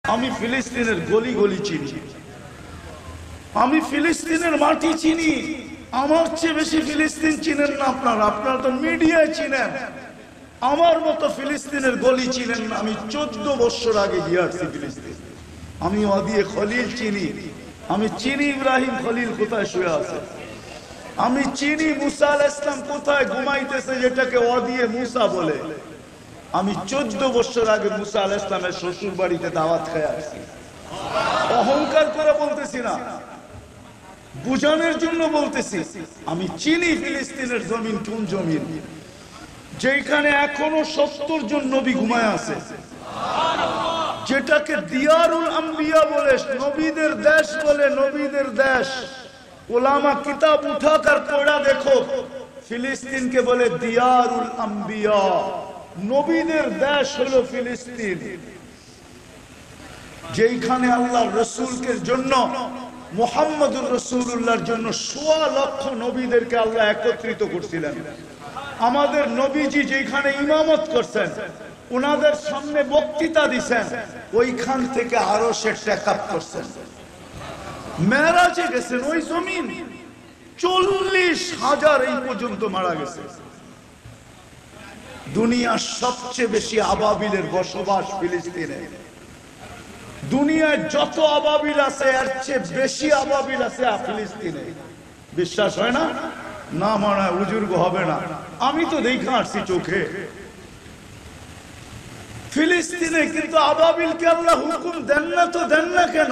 আমি ফিলিস্তিনের গলি গলি চিনি, আমি ফিলিস্তিনের মাটি চিনি। আমার চেয়ে বেশি ফিলিস্তিন চিনেন না আপনারা, আপনারা তো মিডিয়ায় চিনেন। আমার মতো ফিলিস্তিনের গলি চিনেন না। আমি 14 বছর আগে গিয়ে আসছি ফিলিস্তিন। আমি ওয়াদিয়ে খলিল চিনি, আমি চিনি ইব্রাহিম খলিল কোথায় শুয়ে আছে, আমি চিনি মুসা আলাইহিস সালাম কোথায় ঘুমাইতেছে, যেটাকে ওয়াদিয়ে মুসা বলে। আমি 14 বছর আগে মুসা আলাইহিস সালামের শ্বশুর বাড়িতে দাওয়াত খেয়ে আসছি। অহংকার করে বলতেছি না, বুঝানোর জন্য বলতেছি। আমি চিনি ফিলিস্তিনের জমিন কোন জমিন, যেখানে এখনো 70 জন নবী ঘুমায় আছে, যেটাকে দিয়ারুল আম্বিয়া বলে, নবীদের দেশ বলে, নবীদের দেশ। উলামা কিতাব উঠাকার পড়া দেখো, ফিলিস্তিনকে বলে দিয়ারুল আম্বিয়া, নবীদের দেশ হলো ফিলিস্তিন। যেখানে আল্লাহর রাসূলকে জন্য, মুহাম্মদুর রাসূলুল্লাহর জন্য 1.25 লক্ষ নবীদেরকে আল্লাহ একত্রিত করছিলেন। আমাদের নবীজি যেখানে ইমামত করছেন, ওনাদের সামনে বক্তৃতা দিছেন, ওইখান থেকে আরো সে টেকআপ করছেন। মেরাজে গেছেন, ওই জমিন 40,000 এই পর্যন্ত মারা গেছে। দুনিয়ার সবচেয়ে বেশি আবাবিলের বসবাস ফিলিস্তিনে। দুনিয়ায় যত আবাবিল আছে এর চেয়ে বেশি আবাবিল আছে ফিলিস্তিনে। বিশ্বাস হয় না? না মানে বুজুর্গ হবে না, আমি তো দেখে আসছি চোখে। ফিলিস্তিনে কিন্তু আবাবিলকে আল্লাহ হুকুম দেন না, তো দেন না কেন?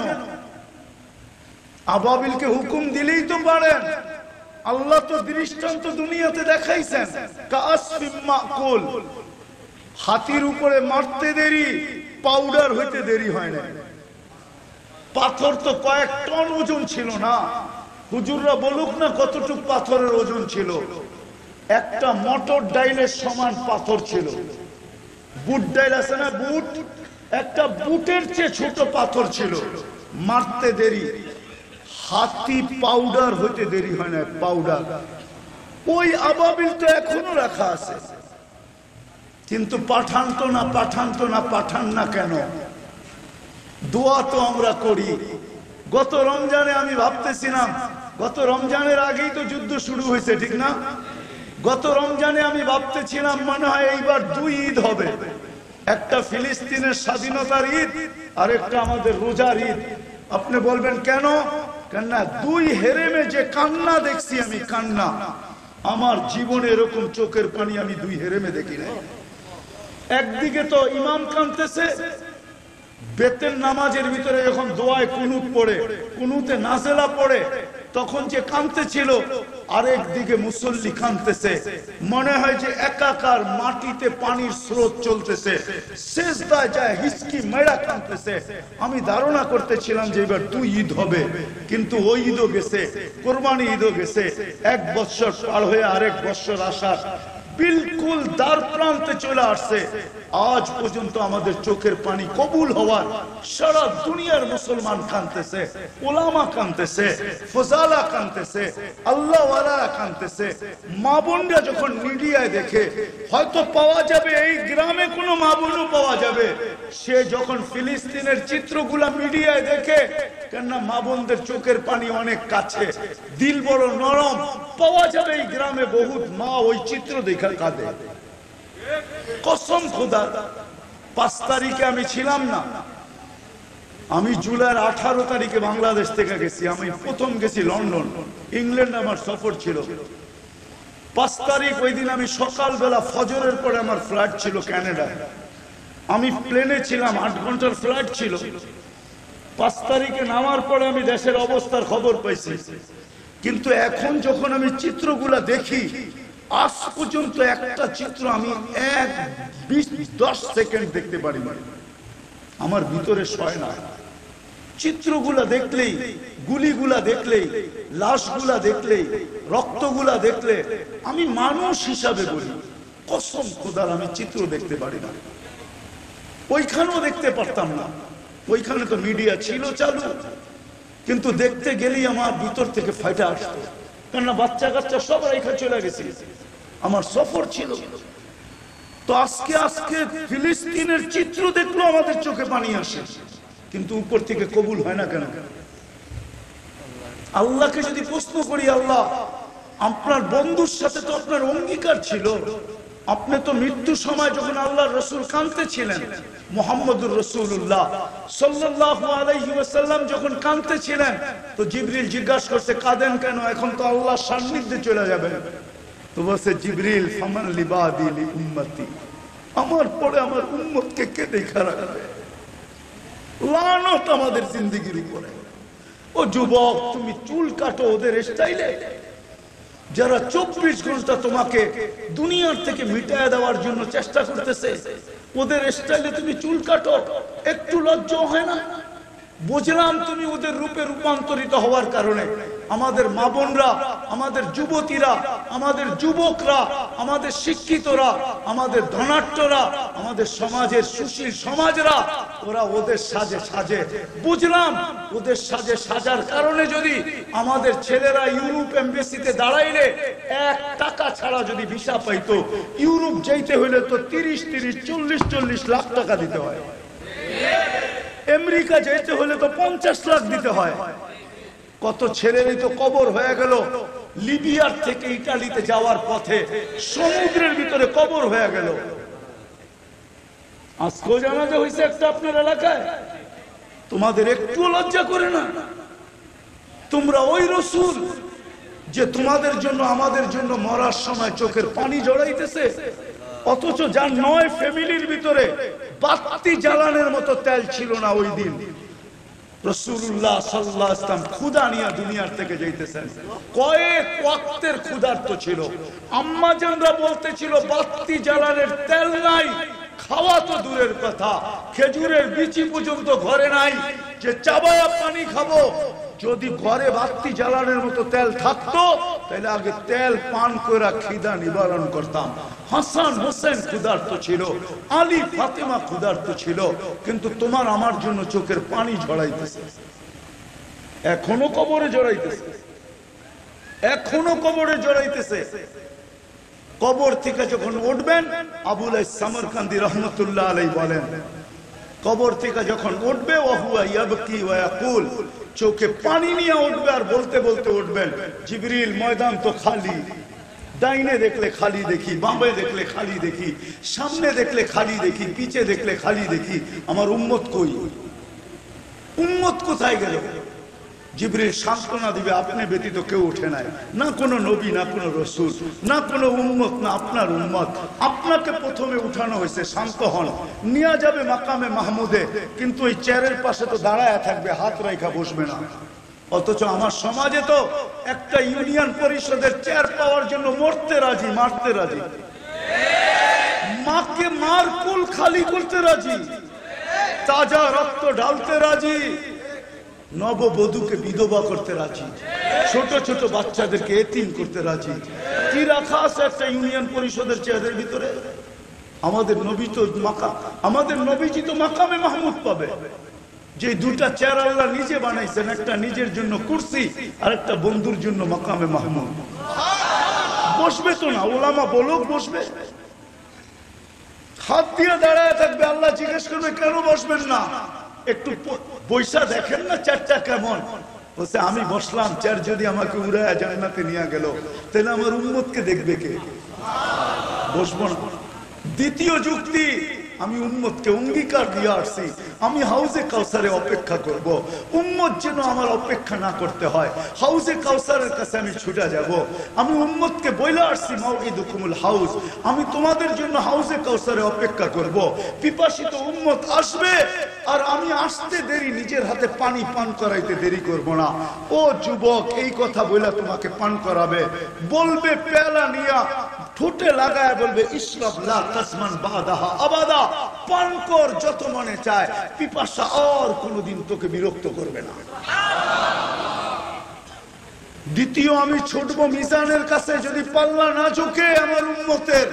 আবাবিলকে হুকুম দিলেই তো পারেন। আল্লাহ তো দৃষ্টান্ত দুনিয়াতে দেখাইছেন, কাসফিম মাকুল, হাতির উপরে মারতে দেরি, পাউডার হইতে দেরি হয় না। পাথর তো কয়েক টন ওজন ছিল না। হুজুররা বলুক না কতটুক পাথরের ওজন ছিল। একটা মটর ডাইলের সমান পাথর ছিল। বুট ডাইল আছে না, বুট, একটা বুটের চেয়ে ছোট পাথর ছিল। মারতে দেরি, হাতি পাউডার হইতে দেরি হয় না, পাউডার। ওই আবাবিল তো এখনো রাখা আছে, কিন্তু পাঠান তো না, পাঠান তো না, পাঠান না কেন? দোয়া তো আমরা করি। গত রমজানে আমি ভাবতেছিলাম, গত রমজানের আগেই তো যুদ্ধ শুরু হয়েছে, ঠিক না? গত রমজানে আমি ভাবতেছিলাম মনে হয় এইবার 2 ঈদ হবে, একটা ফিলিস্তিনের স্বাধীনতার ঈদ আর একটা আমাদের রোজার ঈদ। আপনি বলবেন কেন? কেননা 2 হেরেমে যে কান্না দেখছি আমি, কান্না আমার জীবনে এরকম চোখের পানি আমি 2 হেরেমে দেখি নাই। একদিকে তো ইমাম কাঁদতেছে, বেতের নামাজের ভিতরে যখন দোয়ায় কুনুত পড়ে, কুনুতে নাজেলা পড়ে, তখন যে কাঁদতেছিল, আরেক দিকে মুসল্লি কাঁদতেছে। মনে হয় যে একাকার মাটিতে পানির স্রোত চলতেছে, সেজদায় যায় হিসকি মেরা কাঁদতেছে। আমি ধারণা করতেছিলাম যে এবার 2 ঈদ হবে, কিন্তু ওই ঈদও গেছে, কোরবানি ঈদও গেছে। 1 বছর পার হয়ে আরেক বছর আসার বিলকুল দ্বার প্রান্তে চলে আসছে। আজ পর্যন্ত আমাদের চোখের পানি কবুল হওয়ার সারা দুনিয়ার মুসলমান কাঁদতেছে, উলামা কাঁদতেছে, ফজালা কাঁদতেছে, আল্লাহওয়ালারা কাঁদতেছে। মা বোনরা যখন মিডিয়ায় দেখে, হয়তো পাওয়া যাবে এই গ্রামে কোনো মা বোনও পাওয়া যাবে, সে যখন ফিলিস্তিনের চিত্রগুলা মিডিয়ায় দেখে, কেননা মা বোনদের চোখের পানি অনেক কাছে, দিল বড় নরম, পাওয়া যাবে এই গ্রামে বহুত মা ওই চিত্র দেখা কাঁদে। কসম খোদা, 5 তারিখে আমি ছিলাম না, আমি জুলাইয়ের 18 তারিখে বাংলাদেশ থেকে গেছি। আমি প্রথম গেছি লন্ডন, ইংল্যান্ড আমার সফর ছিল। 5 তারিখ ওই দিন আমি সকালবেলা ফজরের পরে আমার ফ্লাইট ছিল কানাডায়। আমি প্লেনে ছিলাম, 8 ঘন্টার ফ্লাইট ছিল। 5 তারিখে নামার পরে আমি দেশের অবস্থার খবর পাইছি। কিন্তু এখন যখন আমি চিত্রগুলা দেখি, আজ পর্যন্ত একটা চিত্র আমি 10 সেকেন্ড দেখতে পারি না, আমার ভিতরে সয় না। চিত্রগুলা দেখলেই, গুলিগুলা দেখলেই, লাশগুলা দেখলেই, রক্তগুলা দেখলে আমি মানুষ হিসাবে বলি, কসম খোদার আমি চিত্র দেখতে পারি না। ওইখানেও দেখতে পারতাম না, ওইখানে তো মিডিয়া ছিল চালু, কিন্তু দেখতে গেলেই আমার ভিতর থেকে ফাইটা আসতো। কেননা বাচ্চা কাচ্চা সব রেখা চলে গেছে, আমার সফর ছিল। তো আজকে ফিলিস্তিনের চিত্র দেখলো আমাদের চোখে পানি আসে। কিন্তু উপর থেকে কবুল হয় না কেন? আল্লাহকে যদি প্রশ্ন করি, আল্লাহ আপনার বন্ধুর সাথে তো আপনার অঙ্গীকার ছিল, আপনি তো মৃত্যুর সময় যখন আল্লাহর রাসূল কাঁদতেছিলেন, মুহাম্মদুর রাসূলুল্লাহ সাল্লাল্লাহু আলাইহি ওয়াসাল্লাম যখন কাঁদতেছিলেন, তো জিবরিল জিজ্ঞাসা করছে কাঁদেন কেন? এখন তো আল্লাহর সান্নিধ্যে চলে যাবেন। তো বলছে জিবরিল ফামান লিবাদি লি উম্মতি, আমার পরে আমার উম্মতকে কে দেখা রাখবে? লানত আমাদের জিন্দেগির উপরে। ও যুবক, তুমি চুল কাটো ওদের স্টাইলে, যারা 24 ঘন্টা তোমাকে দুনিয়ার থেকে মিটায় দেওয়ার জন্য চেষ্টা করতেছে, ওদের স্টাইলে তুমি চুল কাটো, একটু লজ্জা হয় না? বুঝলাম তুমি ওদের রূপে রূপান্তরিত হওয়ার কারণে আমাদের মা বোনরা, আমাদের যুবতীরা, আমাদের যুবকরা, আমাদের শিক্ষিতরা, আমাদের ধনাঢ্যরা, আমাদের সমাজের সুশীল সমাজরা, ওরা ওদের সাজে সাজে। বুঝলাম ওদের সাজে সাজার কারণে যদি আমাদের ছেলেরা ইউরোপ এমবেসিতে দাঁড়াইলে 1 টাকা ছাড়া যদি ভিসা পাইতো, ইউরোপ যাইতে হইলে তো 30-40 লাখ টাকা দিতে হয়, আমেরিকা যেতে হলে তো 50 লাখ দিতে হয়। কত ছেলেরই তো কবর হয়ে গেল, লিবিয়ার থেকে ইটালিতে যাওয়ার পথে সমুদ্রের ভিতরে কবর হয়ে গেল। আজকেও জানাজা হয়েছে একটা আপনার এলাকায়, তোমাদের একটু লজ্জা করে না? তোমরা ওই রাসূল যে তোমাদের জন্য আমাদের জন্য মরার সময় চোখের পানি জড়াইতেছে, অথচ যার 9 ফ্যামিলির ভিতরে বাতি জ্বালানোর মতো তেল ছিল না ওই দিন। রাসূলুল্লাহ সাল্লাল্লাহু আলাইহি ওয়াসাল্লাম ক্ষুধা নিয়ে দুনিয়ার থেকে যাইতেছেন, কয়েক ওয়াক্তের ক্ষুধার্ত ছিল। আম্মা জানরা বলতেছিল বাতি জ্বালানোর তেল নাই, খাওয়া তো দূরের কথা, খেজুরের বিচি পর্যন্ত ঘরে নাই যে চাবায়া পানি খাবো। যদি ঘরে বাতি জ্বালানোর মতো তেল থাকতো তাহলে আগে তেল পান করে খিদা নিবারণ করতাম। হাসান হোসেন ক্ষুধার্ত ছিল, আলী ফাতেমা ক্ষুধার্ত ছিল, কিন্তু তোমার আমার জন্য চোখের পানি ঝরাইতেছে, এখনো কবরে জড়াইতেছে, এখনো কবরে জড়াইতেছে। কবর থেকে যখন উঠবেন, আবুল সামরকান্দি রহমতুল্লাহ আলাইহি বলেন, কবর থেকে যখন উঠবে ওয়াহুয়া ইয়াবকি ওয়া ইয়াকুল, চোখে পানি নিয়ে উঠবে আর বলতে বলতে উঠবেন, জিবরিল ময়দান তো খালি, ডাইনে দেখলে খালি দেখি, বামে দেখলে খালি দেখি, সামনে দেখলে খালি দেখি, পিছে দেখলে খালি দেখি, আমার উম্মত কই? উম্মত কোথায় গেল? জিবরিল সান্ত্বনা দিবে, আপনি ব্যতীত কেউ ওঠে নাই, না কোনো নবী, না কোনো রাসূল, না কোনো উম্মত, না আপনার উম্মত। আপনাকে প্রথমে উঠানো হয়েছে, শান্ত হন, নিয়ে যাবে মাকামে মাহমুদে, কিন্তু ওই চেয়ারের পাশে তো দাঁড়ায় থাকবে, হাত রাইখা বসবে না। অথচ আমার সমাজে তো একটা ইউনিয়ন পরিষদের চেয়ার পাওয়ার জন্য মরতে রাজি, মারতে রাজি, মাকে মার কুল খালি করতে রাজি, তাজা রক্ত ঢালতে রাজি, নববধূকে বিধবা করতে রাজি, ছোট ছোট বাচ্চাদেরকে এতিম করতে রাজি। কি রাখা আছে একটা ইউনিয়ন পরিষদের চেয়ারের ভিতরে? আমাদের নবী তো আমাদের নবীজি তো মাকামে মাহমুদ পাবে, যে দুটা চেয়ার আল্লাহ নিজে বানাইছেন, একটা নিজের জন্য কুরসি আর একটা বন্ধুর জন্য মাকামে মাহমুদ। বসবে তো না, ওলামা বলুক বসবে, হাত দিয়ে দাঁড়ায় থাকবে, আল্লাহ জিজ্ঞেস করবে কেন বসবেন না? একটু পয়সা দেখেন না চেয়ারটা কেমন? বলছে আমি বসলাম, চেয়ার যদি আমাকে উড়ায় জান্নাতে নিয়ে গেল তাহলে আমার উম্মতকে দেখবে কে? বসবো না। দ্বিতীয় যুক্তি, আমি উম্মতকে অঙ্গীকার দিয়ে আসছি, আমি হাউজে কাউসারে অপেক্ষা করব, উম্মত যেন আমার অপেক্ষা না করতে হয়, হাউজে কাউসারের কাছে আমি ছুটে যাব। আমি উম্মতকে বইলা আসছি মাউইদুকুমুল হাউজ, আমি তোমাদের জন্য হাউজে কাউসারে অপেক্ষা করব। পিপাসিত উম্মত আসবে আর আমি আসতে দেরি, নিজের হাতে পানি পান করাইতে দেরি করব না। ও যুবক, এই কথা বইলা তোমাকে পান করাবে, বলবে পেয়ালা নিয়া ঠোঁটে লাগায় বলবে ইশরাব লা তাসমান বাদাহা আবাদা, পান কর যত মনে চায়, পিপাসা আর কোনোদিন তোকে বিরক্ত করবে না। দ্বিতীয়, আমি ছুটবো মিজানের কাছে, যদি পাল্লা না ঝুঁকে আমার উম্মতের,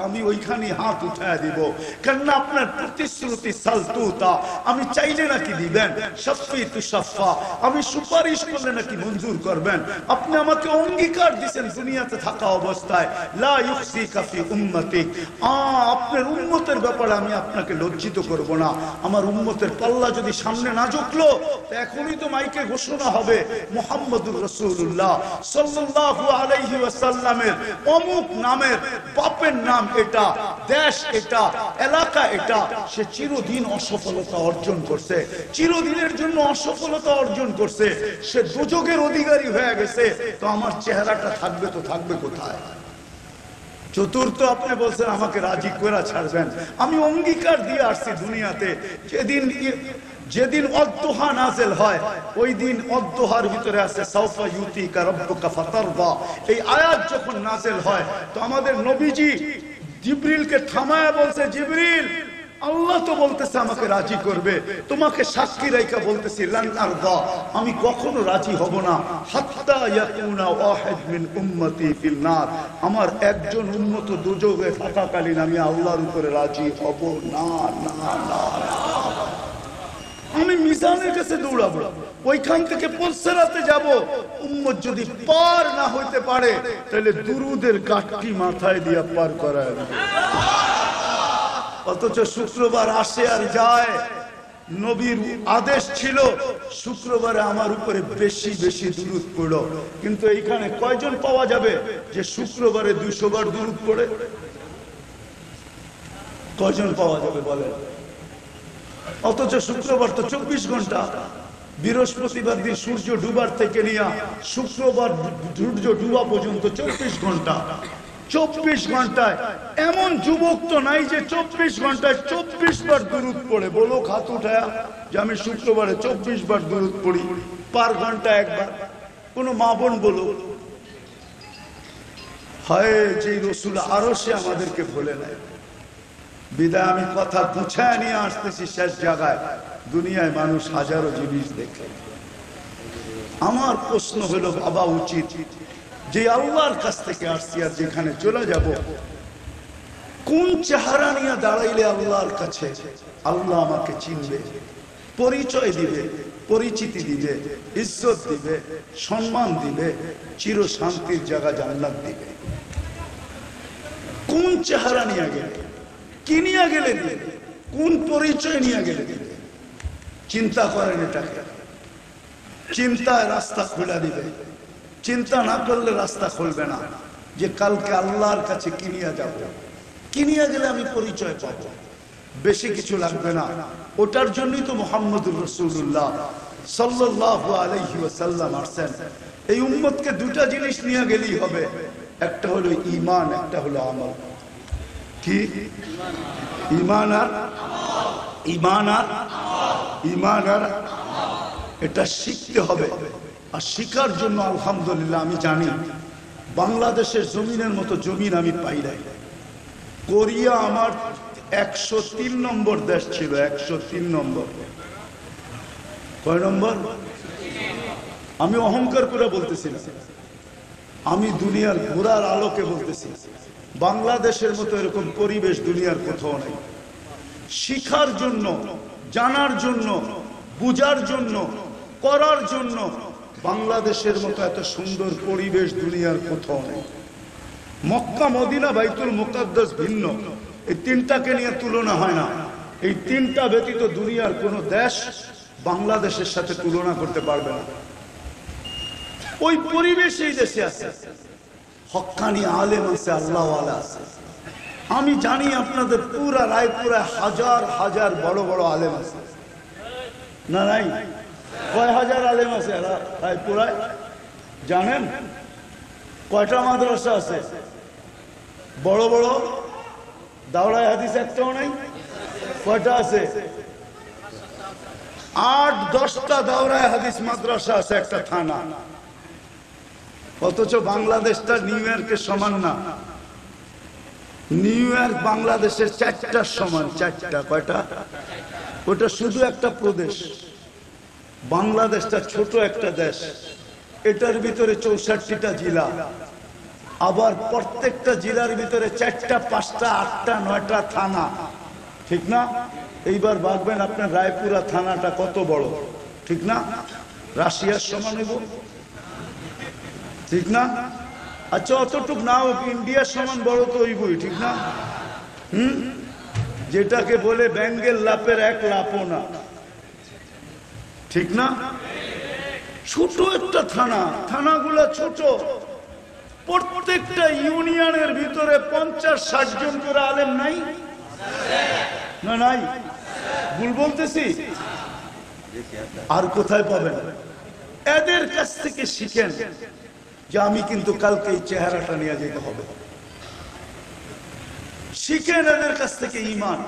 আমি ওইখানে হাত উঠায় দিব, কেননা আপনার প্রতিশ্রুতি সালতুতা, আমি চাইলে নাকি দিবেন, শাফি তুশাফা, আমি সুপারিশ করলে নাকি মঞ্জুর করবেন। আপনি আমাকে অঙ্গীকার দিবেন দুনিয়াতে থাকা অবস্থায়, লা ইউখসিকা ফি উম্মতিক, আপনার উম্মতের ব্যাপারে আমি আপনাকে লজ্জিত করব না। আমার উম্মতের পাল্লা যদি সামনে না ঝুঁকলো, এখনই তো মাইকে ঘোষণা হবে মুহাম্মদুর রাসূলুল্লাহ সাল্লাল্লাহু আলাইহি ওয়াসাল্লামের অমুক নামের বাপের নাম এটা, দেশ এটা, এলাকা এটা, সে চিরদিন অসফলতা অর্জন করছে, চিরদিনের জন্য অসফলতা অর্জন করছে, সে দুযোগের অধিকারী হয়ে গেছে। তো আমার চেহারাটা থাকবে তো থাকবে কোথায়? চতুর্থ, আপনি বলছেন আমাকে রাজি করে ছাড়বেন। আমি অঙ্গীকার দিয়ে আসছি দুনিয়াতে, যেদিন অদ্দোহা নাযিল হয় ওই দিন অদ্দোহার ভিতরে আছে সাউফা ইউতিকা রাব্বুকা ফাতারদা। এই আয়াত যখন নাযিল হয় তো আমাদের নবীজি জিবরিলকে থামায়া বলছে, জিবরিল, আল্লাহ তো বলতেছে আমাকে রাজি করবে, তোমাকে সাক্ষী রাইখা বলতেছি লান আরদা, আমি কখনো রাজি হব না হাত্তা ইয়াকুনা ওয়াহিদ মিন উম্মতি ফিল নার, আমার একজন উম্মত দুযোগে থাকাকালীন আমি আল্লাহর উপরে রাজি হব না, না, না। আমি মিজানের কাছে দৌড়াবো, ওইখান থেকে পলসরাতে যাব, উম্মত যদি পার না হইতে পারে তাহলে দুরুদের গাঠটি মাথায় দিয়ে পার করায়। অথচ শুক্রবার আসে আর যায়, নবীর আদেশ ছিল শুক্রবারে আমার উপরে বেশি বেশি দুরূদ পড়ো, কিন্তু এইখানে কয়জন পাওয়া যাবে যে শুক্রবারে 200 বার দুরূদ পড়ে? কয়জন পাওয়া যাবে বলেন? অথচ শুক্রবার তো 24 ঘন্টা, বৃহস্পতিবার দিন সূর্য ডুবার থেকে নিয়ে শুক্রবার সূর্য ডুবা পর্যন্ত 24 ঘন্টা। 24 ঘন্টায় এমন যুবক তো নাই যে 24 ঘন্টায় 24 বার দুরূদ পড়ে। বলো হাত উঠায়া যে আমি শুক্রবারে 24 বার দুরূদ পড়ি, পার ঘন্টা একবার। কোন মা বোন বলো, হয় যে রসুল আরো সে আমাদেরকে ভুলে নেয়। বিদায় আমি কথা গুছায় নিয়ে আসতেছি শেষ জায়গায়। দুনিয়ায় মানুষ হাজারো জিনিস দেখে। আমার প্রশ্ন হলো, বাবা উচিত যে আল্লাহর কাছ থেকে আসছি আর যেখানে চলে যাব, কোন চেহারা নিয়ে দাঁড়াইলে আল্লাহর কাছে আল্লাহ আমাকে চিনবে, পরিচয় দিবে, পরিচিতি দিবে, ইজ্জত দিবে, সম্মান দিবে, চির শান্তির জায়গা জান্নাত দিবে? কোন চেহারা নিয়ে গেলে, কি নিয়ে গেলে দিবে, কোন পরিচয় নিয়ে গেলে দিবে? চিন্তা করেন এটাকে। চিন্তায় রাস্তা খুলে দিবে, চিন্তা না করলে রাস্তা খুলবে না। যে কালকে আল্লাহর কাছে কি নিয়ে যাব, কি নিয়ে গেলে আমি পরিচয় পাব। বেশি কিছু লাগবে না, ওটার জন্যই তো মুহাম্মদুর রাসূলুল্লাহ সাল্লাল্লাহু আলাইহি ওয়াসাল্লাম আসেন। এই উম্মতকে দুটা জিনিস নিয়ে গেলেই হবে, একটা হলো ঈমান, একটা হলো আমল। কি? ঈমান আর ঈমান আর ঈমান আর এটা শিখতে হবে। আর শিখার জন্য আলহামদুলিল্লাহ আমি জানি বাংলাদেশের জমিনের মতো জমিন আমি পাই নাই। কোরিয়া আমার 103 নম্বর দেশ ছিল, 103 নম্বর। কয় নম্বর? আমি অহংকার করে বলতেছি না, আমি দুনিয়ার ঘোরার আলোকে বলতেছি। বাংলাদেশের মতো এরকম পরিবেশ দুনিয়ার কোথাও নেই। শিখার জন্য, জানার জন্য, বুঝার জন্য, করার জন্য বাংলাদেশের মতো এত সুন্দর পরিবেশ দুনিয়ার কোথাও নেই। মক্কা, মদিনা, বাইতুল মুকাদ্দাস ভিন্ন, এই তিনটাকে নিয়ে তুলনা হয় না। এই তিনটা ব্যতীত দুনিয়ার কোন দেশ বাংলাদেশের সাথে তুলনা করতে পারবে না। ওই পরিবেশ এই দেশে আছে, হক্কানি আলেম আছে, আল্লাহওয়ালা আছে। আমি জানি আপনাদের পুরা রায়পুরা হাজার হাজার বড় বড় আলেম আছে না? নাই? কয় হাজার আলেম আছে রায়পুরায় জানেন? কয়টা মাদ্রাসা আছে বড় বড়? দাওরায়ে হাদিস একটাও নাই। কয়টা আছে? 8-10টা দাওরায়ে হাদিস মাদ্রাসা আছে একটা থানা। অথচ বাংলাদেশটা নিউ ইয়র্কের সমান না। নিউ ইয়র্ক বাংলাদেশের 4টার সমান। 4টা। কয়টা? ওটা শুধু একটা প্রদেশ। বাংলাদেশটা ছোট একটা দেশ, এটার ভিতরে 64টা জেলা। আবার প্রত্যেকটা জেলার ভিতরে 4টা 5টা 8টা 9টা থানা, ঠিক না? এইবার ভাববেন আপনার রায়পুরা থানাটা কত বড়, ঠিক না? রাশিয়ার সমান হইব, ঠিক না? আচ্ছা অতটুক না হোক, ইন্ডিয়ার সমান বড় তো হইবই, ঠিক না? যেটাকে বলে ব্যাঙ্গের লাপের 1 লাপও না, ঠিক না? ছোট একটা থানা, থানাগুলা ছোট, প্রত্যেকটা ইউনিয়নের ভিতরে 50-60 জন করে আলেম নাই না? নাই? ভুল বলতেছি? আর কোথায় পাবেন? এদের কাছ থেকে শিখেন যে আমি কিন্তু কালকে এই চেহারাটা নিয়ে যেতে হবে। শিখেন এদের কাছ থেকে ঈমান,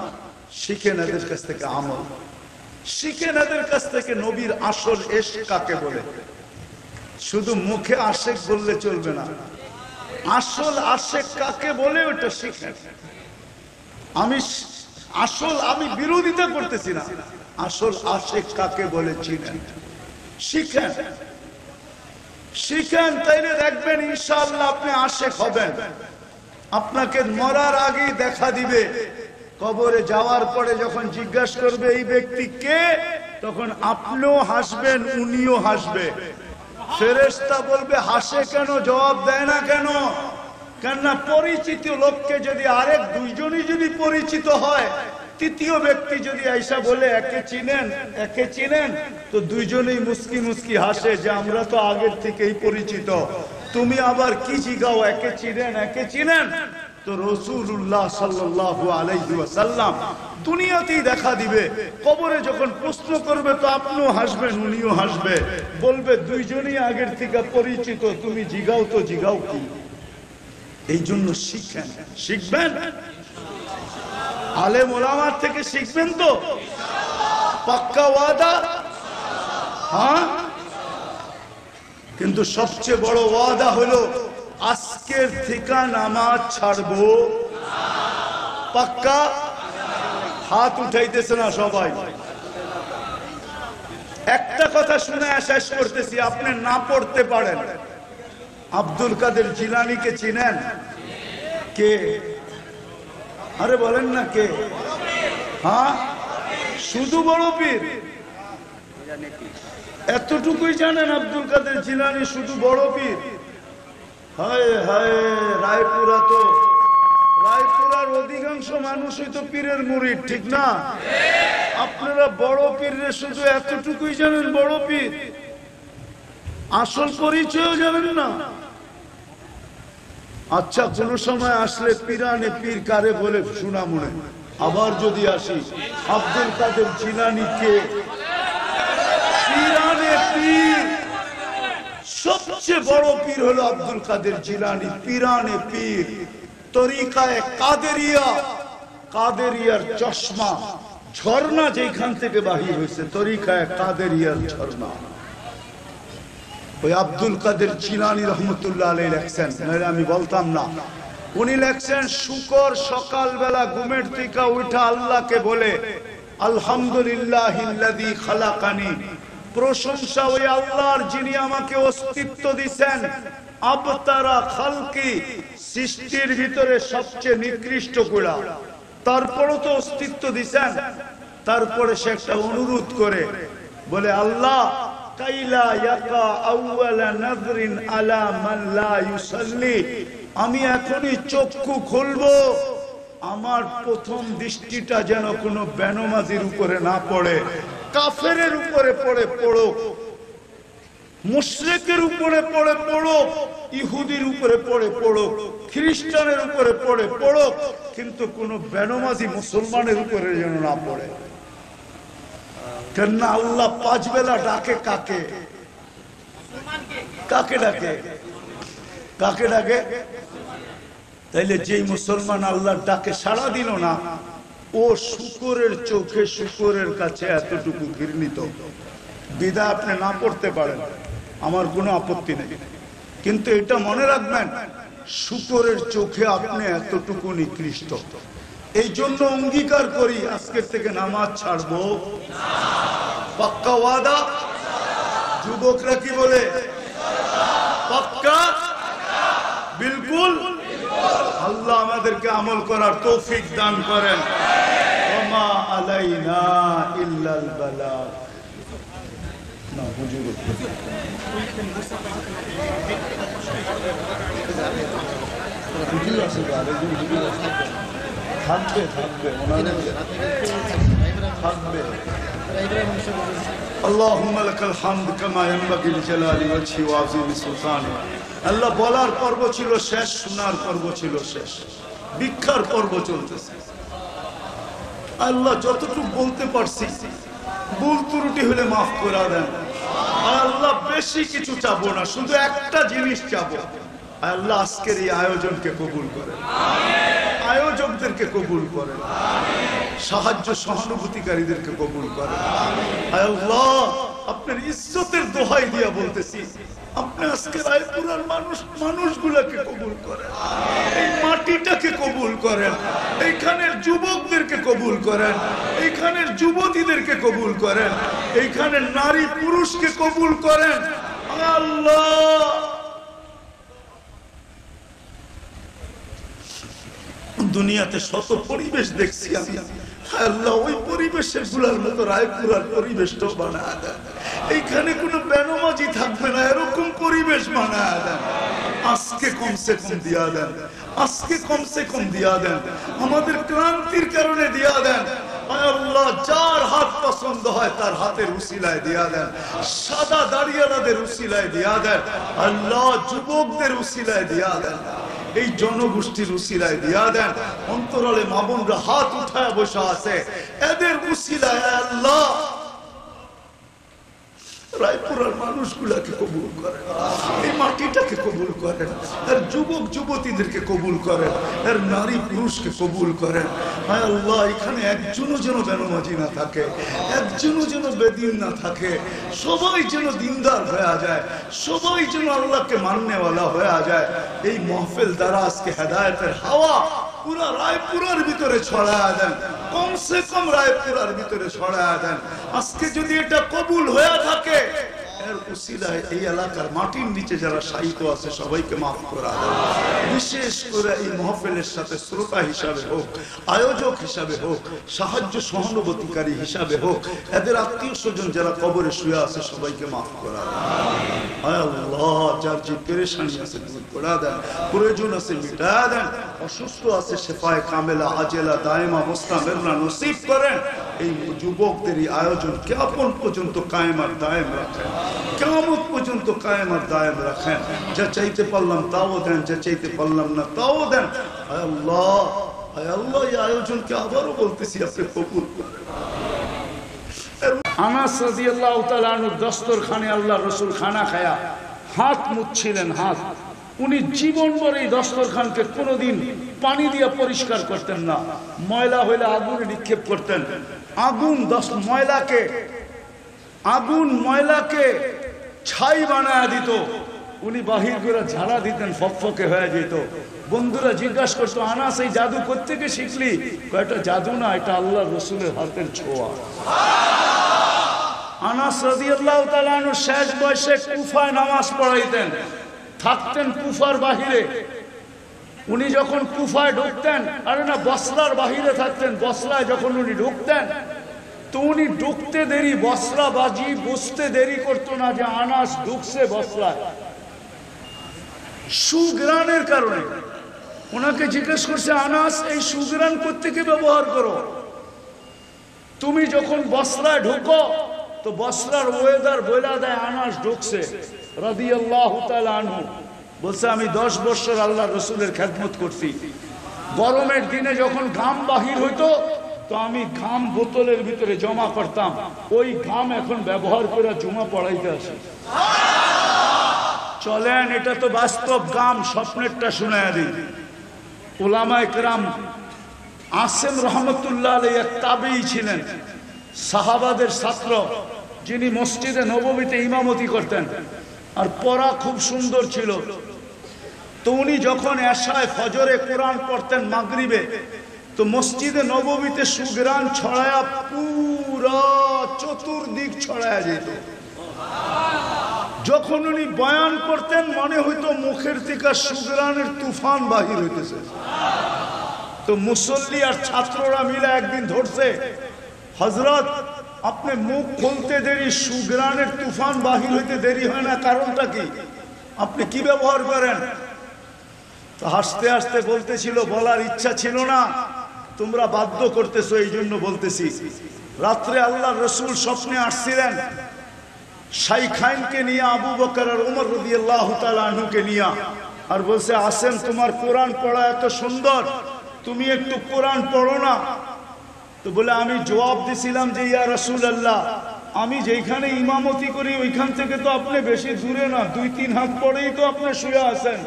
শিখেন এদের কাছ থেকে আমল, শিখেন এদের কাছ থেকে নবীর আসল ইশক কাকে বলে। শুধু মুখে আশেক বললে চলবে না, আসল আশেক কাকে বলে ওটা শিখেন। আমি বিরোধিতা করতেছি না, আসল আশেক কাকে বলে চিনেন, শিখেন, শিখেন, তাইলে দেখবেন ইনশাআল্লাহ আপনি আশেক হবেন। আপনাকে মরার আগেই দেখা দিবে, কবরে যাওয়ার পরে যখন জিজ্ঞাসা করবে এই ব্যক্তি কে, তখন আপনিও হাসবেন, উনিও হাসবে। ফেরেশতা বলবে হাসে কেন, জবাব দেয় না কেন? কেননা পরিচিত লোককে যদি আরেক দুইজনই যদি পরিচিত হয়, তৃতীয় ব্যক্তি যদি আইসা বলে একে চিনেন, একে চিনেন, তো দুইজনেই মুস্কি মুস্কি হাসে যে আমরা তো আগের থেকেই পরিচিত। তুমি আবার কি জিগাও একে চিনেন, একে চিনেন? তো রাসূলুল্লাহ সাল্লাল্লাহু আলাইহি ওয়াসাল্লাম দুনিয়াতেই দেখা দিবে, কবরে যখন প্রশ্ন করবে তো আপনিও হাসবেন, উনিও হাসবে, বলবে দুইজনই আগের থেকে পরিচিত, তুমি জিগাও তো জিগাও কি? এই জন্য শিখেন, শিখবেন, আলেম ওলামার থেকে শিখবেন তো, পাক্কা ওয়াদা? হ্যাঁ, কিন্তু সবচেয়ে বড় ওয়াদা হলো আজকের থেকে নামাজ ছাড়বো। পাক্কা? হাত উঠাইতেছে না সবাই। একটা কথা শুনে শেষ করতেছি, আপনি না পড়তে পারেন, আব্দুল কাদের জিলানীকে চিনেন? কে? আরে বলেন না কে? হ্যাঁ, শুধু বড় পীর? এতটুকুই জানেন আব্দুল কাদের জিলানী শুধু বড় পীর? হায় হায়, রায়পুরা তো, রায়পুরার অধিকাংশ মানুষই তো পীরের মুরিদ, ঠিক না? আপনারা বড় পীরে শুধু এতটুকুই জানেন, বড় পীর, আসল পরিচয়ও জানেন না। আচ্ছা, কোন সময় আসলে পিরানে পীর কারে বলে শোনা মনে। আবার যদি আসি, আব্দুল কাদের জিলানী কে? পিরানে পীর, সবচেয়ে বড় পীর হলো আব্দুল কাদের জিলানী, পিরানে পীর, তরিকায়ে কাদেরিয়া, কাদেরিয়ার চশমা, ঝর্ণা যেখান থেকে বাহির হয়েছে, তরিকায়ে কাদেরিয়ার ঝর্ণা। ওই আব্দুল কাদের জিলানী রহমতুল্লাহ আলাইহি লেখছেন, নাহলে আমি বলতাম না। উনি লেখছেন শুকর সকালবেলা ঘুমের থেকে উঠা আল্লাহকে বলে আলহামদুলিল্লাহিল্লাযী খালাকানি, প্রশংসা ওই আল্লাহর যিনি আমাকে অস্তিত্ব দিয়েছেন, আবতারা খালকি, সৃষ্টির ভিতরে সবচেয়ে নিকৃষ্ট গুলা, তারপরও তো অস্তিত্ব দিয়েছেন। তারপরে সে একটা অনুরোধ করে বলে আল্লাহ কাইলা ইয়াকা আউয়ালা নাযরিন আলা মান লা ইউসাল্লি, আমি এখনই চক্ষু খুলবো, আমার প্রথম দৃষ্টিটা যেন কোনো বেনমাজির উপরে না পড়ে, কাফেরের উপরে পড়ে পড়ুক, মুশরিকের উপরে পড়ে পড়ুক, ইহুদির উপরে পড়ে পড়ুক, খ্রিস্টানের উপরে পড়ে পড়ুক, কিন্তু কোনো বেনমাজি মুসলমানের উপরে যেন না পড়ে। কেননা আল্লাহ 5 বেলা ডাকে কাকে? কাকে ডাকে? কাকে ডাকে? তাইলে যেই মুসলমান আল্লাহর ডাকে সাড়া দিল না, ও শুকরের চোখে শুকরের কাছে এতটুকু ঘৃণিত। বিদায় আপনি না পড়তে পারেন, আমার কোনো আপত্তি নেই, কিন্তু এটা মনে রাখবেন শুকরের চোখে আপনি এতটুকু নিকৃষ্ট। এই জন্য অঙ্গীকার করি আজকের থেকে নামাজ ছাড়বো। পাক্কা ওয়াদা? যুবকরা কি বলে? পাক্কা? বিলকুল। বিলকুল। আল্লাহ আমাদেরকে আমল করার তৌফিক দান করেন। ওমা আলাইনা ইল্লাল বালাগ। না হুজুর থাকবে থাকবে থাকবে। আল্লাহুম্মা লাকাল হামদ কামা ইয়ানবাগি লিজালালি ওয়াজহি ওয়া আযীমি সুলতানি। আল্লাহ বলার পর্ব ছিল শেষ, শোনার পর্ব ছিল শেষ, ভিক্ষার পর্ব চলতেছে। আল্লাহ যতটুকু বলতে পারছি ভুল ত্রুটি হলে মাফ করে দেন। আল্লাহ বেশি কিছু চাবো না, শুধু একটা জিনিস চাবো, আল্লাহ আজকের এই আয়োজনকে কবুল করেন, আয়োজকদেরকে কবুল করেন, সাহায্য সহানুভূতিকারীদেরকে কবুল করেন। আল্লাহ আপনার ইজ্জতের দোহাই দিয়া বলতেছি, আপনি আজকে রায়পুরার মানুষগুলোকে কবুল করেন, এই মাটিটাকে কবুল করেন, এইখানের যুবকদেরকে কবুল করেন, এইখানের যুবতীদেরকে কবুল করেন, এইখানের নারী পুরুষকে কবুল করেন। আল্লাহ দুনিয়াতে শত পরিবেশ দেখছি আমি, আল্লাহ ওই পরিবেশের গুলার মতো রায়পুরার পরিবেশটাও বানায় দেন। এইখানে কোনো বেনমাজি থাকবে না, এরকম পরিবেশ বানায় দেন। আজকে কমসে কম দিয়া দেন, আজকে কমসে কম দিয়া দেন, আমাদের ক্লান্তির কারণে দিয়া দেন। আল্লাহ যার হাত পছন্দ হয় তার হাতের উসিলায় দিয়া দেন, সাদা দাড়িয়ালাদের উসিলায় দিয়া দেন, আল্লাহ যুবকদের উসিলায় দিয়া দেন, এই জনগোষ্ঠীর উসিলায় দিয়া দেন। অন্তরালে মা বোনরা হাত উঠায় বসে আছে, এদের উসিলায় আল্লাহ রায়পুরার মানুষগুলাকে কবুল করেন, এই মাটিটাকে কবুল করেন, এর যুবক যুবতীদেরকে কবুল করেন, এর নারী পুরুষকে কবুল করেন। হায় আল্লাহ এখানে একজনও যেন বেনমাজি না থাকে, একজনও যেন বেদিন না থাকে, সবাই যেন দিনদার হয়ে যায়, সবাই যেন আল্লাহকে মাননেওয়ালা হয়ে যায়। এই মাহফিল দ্বারা আজকে হেদায়েতের হাওয়া পুরা রায়পুরার ভিতরে ছড়ায় দেন, কমসে কম রায়পুরার ভিতরে ছড়ায় দেন। আজকে যদি এটা কবুল হয়ে থাকে, এর উসিলায় এই এলাকার মাটির নিচে যারা শায়িত আছে সবাইকে মাফ করা দেন। বিশেষ করে এই মাহফিলের সাথে শ্রোতা হিসাবে হোক, আয়োজক হিসাবে হোক, সাহায্য সহানুভূতিকারী হিসাবে হোক, এদের আত্মীয় স্বজন যারা কবরে শুয়ে আছে সবাইকে মাফ করা দেন। হায় আল্লাহ যার যে পেরেশানি আছে দূর করে দেন, প্রয়োজন আছে মিটা দেন, অসুস্থ আছে শেফায়ে কামেলা আজেলা দায়েমা মুস্তামিরনা নসিব করেন। এই যুবকদের এই আয়োজন কিয়ামত পর্যন্ত কায়েম আর দায়েম রাখেন, কিয়ামত পর্যন্ত কায়েম আর দায়েম রাখেন। যা চাইতে পারলাম তাও দেন, যা চাইতে পারলাম না তাও দেন। হায় আল্লাহ, হায় আল্লাহ এই আয়োজনকে আবারও বলতেছি আপনি কবুল করেন। আনাস রাদিয়াল্লাহু তাআলা আনহু দস্তরখানে আল্লাহ রাসূল খানা খায়া হাত মুছছিলেন, হাত, উনি জীবনভর এই দস্তরখানকে কোনোদিন পানি দিয়ে পরিষ্কার করতেন না, ময়লা হইলে আগুনে নিক্ষেপ করতেন। আগুন ময়লাকে ছাই বানায় দিত, উনি বাহির করে ঝাড়া দিতেন, ফকফকে হয়ে যেত। বন্ধুরা জিজ্ঞাসা করতো, আনাস এই জাদু কোত্থেকে শিখলি? এটা জাদু না, এটা আল্লাহ রসুলের হাতের ছোঁয়া। আনাস রাদিয়াল্লাহু তাআলা আনহু শেষ বয়সে কুফায় নামাজ পড়াইতেন, থাকতেন কুফার বাহিরে। উনি যখন কুফায় ঢুকতেন, আরে না বসরার বাহিরে থাকতেন, বসরায় যখন উনি ঢুকতেন তো উনি ঢুকতে দেরি, বসরাবাজি বুঝতে দেরি করতো না যে আনাস ঢুকছে বসরায়। সুগ্রানের কারণে ওনাকে জিজ্ঞেস করছে, আনাস এই সুগ্রান কোত্থেকে ব্যবহার করো? তুমি যখন বসরায় ঢুকো তো বসরার ওয়েদার বইলা দেয় আনাস ঢুকছে রাদিয়াল্লাহু তাআলা আনহু। বলছে আমি 10 বছর আল্লাহ রসুলের খেদমত করছি, গরমের দিনে যখন ঘাম বাহির হইতো তো আমি ঘাম বোতলের ভিতরে জমা করতাম, ওই ঘাম এখন ব্যবহার করে জমা পড়াইতে আসি। চলেন এটা তো বাস্তব গাম, স্বপ্নেরটা শুনায়া দিই। উলামায়ে কেরাম আসেম রহমতুল্লাহ আলাইহি এক তাবেঈ ছিলেন, সাহাবাদের ছাত্র, যিনি মসজিদে নববীতে ইমামতি করতেন আর পড়া খুব সুন্দর ছিল। তো উনি যখন এশায় ফজরে কোরআন পড়তেন মাগরিবে, তো মসজিদে নববীতে সুগ্রান ছড়ায়া পুরা চতুর্দিক ছড়ায়া যেত। যখন উনি বয়ান করতেন মনে হইতো মুখের থেকে সুগ্রানের তুফান বাহির হইতেছে। তো মুসল্লি আর ছাত্ররা মিলে একদিন ধরছে, হযরত আপনি মুখ খুলতে দেরি, সুগ্রানের তুফান বাহির হইতে দেরি হয় না, কারণটা কি? আপনি কি ব্যবহার করেন? তো হাসতে হাসতে বলতেছিল, বলার ইচ্ছা ছিল না, তোমরা বাধ্য করতেছো এই জন্য বলতেছি। রাত্রে আল্লাহর রাসূল স্বপ্নে আসছিলেন শাইখাইনকে নিয়ে, আবু বকর আর ওমর রাদিয়াল্লাহু তাআলা আনহুকে নিয়ে, আর বলছে আসেন তোমার কোরআন পড়া এত সুন্দর, তুমি একটু কোরআন পড়ো না। তো বলে আমি জবাব দিছিলাম যে ইয়া রাসূলুল্লাহ, আমি যেখানে ইমামতি করি ওইখান থেকে তো আপনি বেশি দূরে না, 2-3 হাত পরেই তো আপনি শুয়ে আছেন,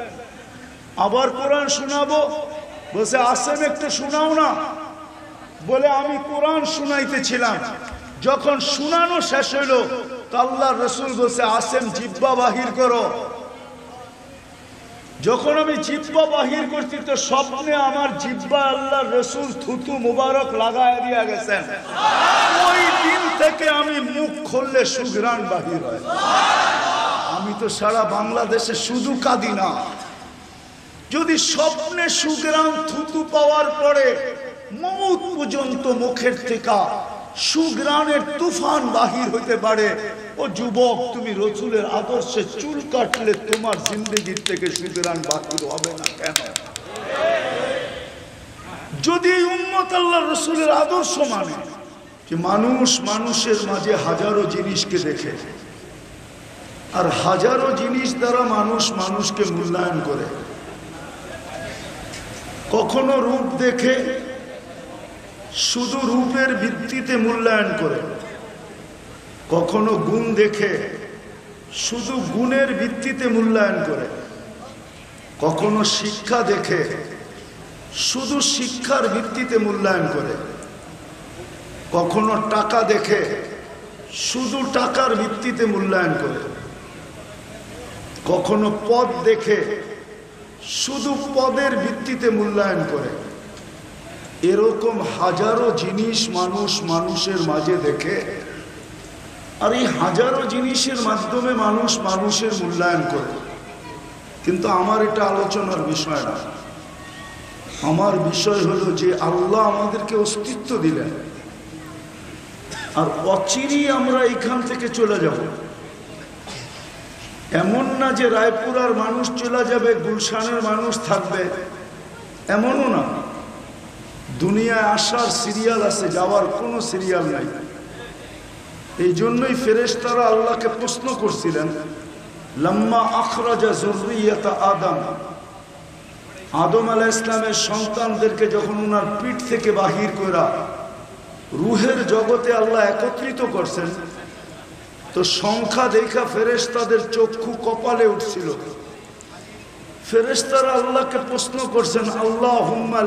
আবার কোরআন শোনাবো? বলছে আসেন একটু শোনাও না। বলে আমি কোরআন শুনাইতেছিলাম, যখন শুনানো শেষ হইল তো আল্লাহর রাসূল বলছে আসেন জিহ্বা বাহির করো। যখন আমি জিহ্বা বাহির করছি তো স্বপ্নে আমার জিহ্বা আল্লাহর রাসূল থুতু মুবারক লাগায় দিয়া গেছেন। ওই দিন থেকে আমি মুখ খুললে সুঘ্রাণ বাহির হয়। আমি তো সারা বাংলাদেশে শুধু কাঁদি না, যদি স্বপ্নে সুঘ্রাণ থুতু পাওয়ার পরে মৌত পর্যন্ত মুখের থেকে সুঘ্রাণের তুফান বাহির হইতে পারে, ও যুবক তুমি রাসূলের আদর্শে চুল কাটলে তোমার জিন্দেগির থেকে সুঘ্রাণ বাহির হবে না কেন? যদি এই উম্মত আল্লাহর রাসূলের আদর্শ মানে যে মানুষ মানুষের মাঝে হাজারো জিনিসকে দেখে, আর হাজারো জিনিস দ্বারা মানুষ মানুষকে মূল্যায়ন করে। কখনো রূপ দেখে শুধু রূপের ভিত্তিতে মূল্যায়ন করে, কখনো গুণ দেখে শুধু গুণের ভিত্তিতে মূল্যায়ন করে, কখনো শিক্ষা দেখে শুধু শিক্ষার ভিত্তিতে মূল্যায়ন করে, কখনো টাকা দেখে শুধু টাকার ভিত্তিতে মূল্যায়ন করে, কখনো পদ দেখে শুধু পদের ভিত্তিতে মূল্যায়ন করে। এরকম হাজারো জিনিস মানুষ মানুষের মাঝে দেখে, আর এই হাজারো জিনিসের মাধ্যমে মানুষ মানুষের মূল্যায়ন করে। কিন্তু আমার এটা আলোচনার বিষয় না। আমার বিষয় হলো যে আল্লাহ আমাদেরকে অস্তিত্ব দিলেন, আর অচিরেই আমরা এখান থেকে চলে যাব। এমন না যে রায়পুরার মানুষ চলে যাবে, গুলশানের মানুষ থাকবে, এমনও না। দুনিয়ায় আসার সিরিয়াল আছে, যাওয়ার কোনো সিরিয়াল নাই। এই জন্যই ফেরেশতারা আল্লাহকে প্রশ্ন করছিলেন, লাম্মা আখরাজা যুররিয়াতা আদম, আদম আলাইহিস সালামের সন্তানদেরকে যখন ওনার পিঠ থেকে বাহির করা রূহের জগতে আল্লাহ একত্রিত করছেন, তো সংখ্যা দেখা ফেরেশতাদের চক্ষু কপালে উঠছিল। ফেরেশতারা আল্লাহকে প্রশ্ন করছেন, আল্লাহুম্মা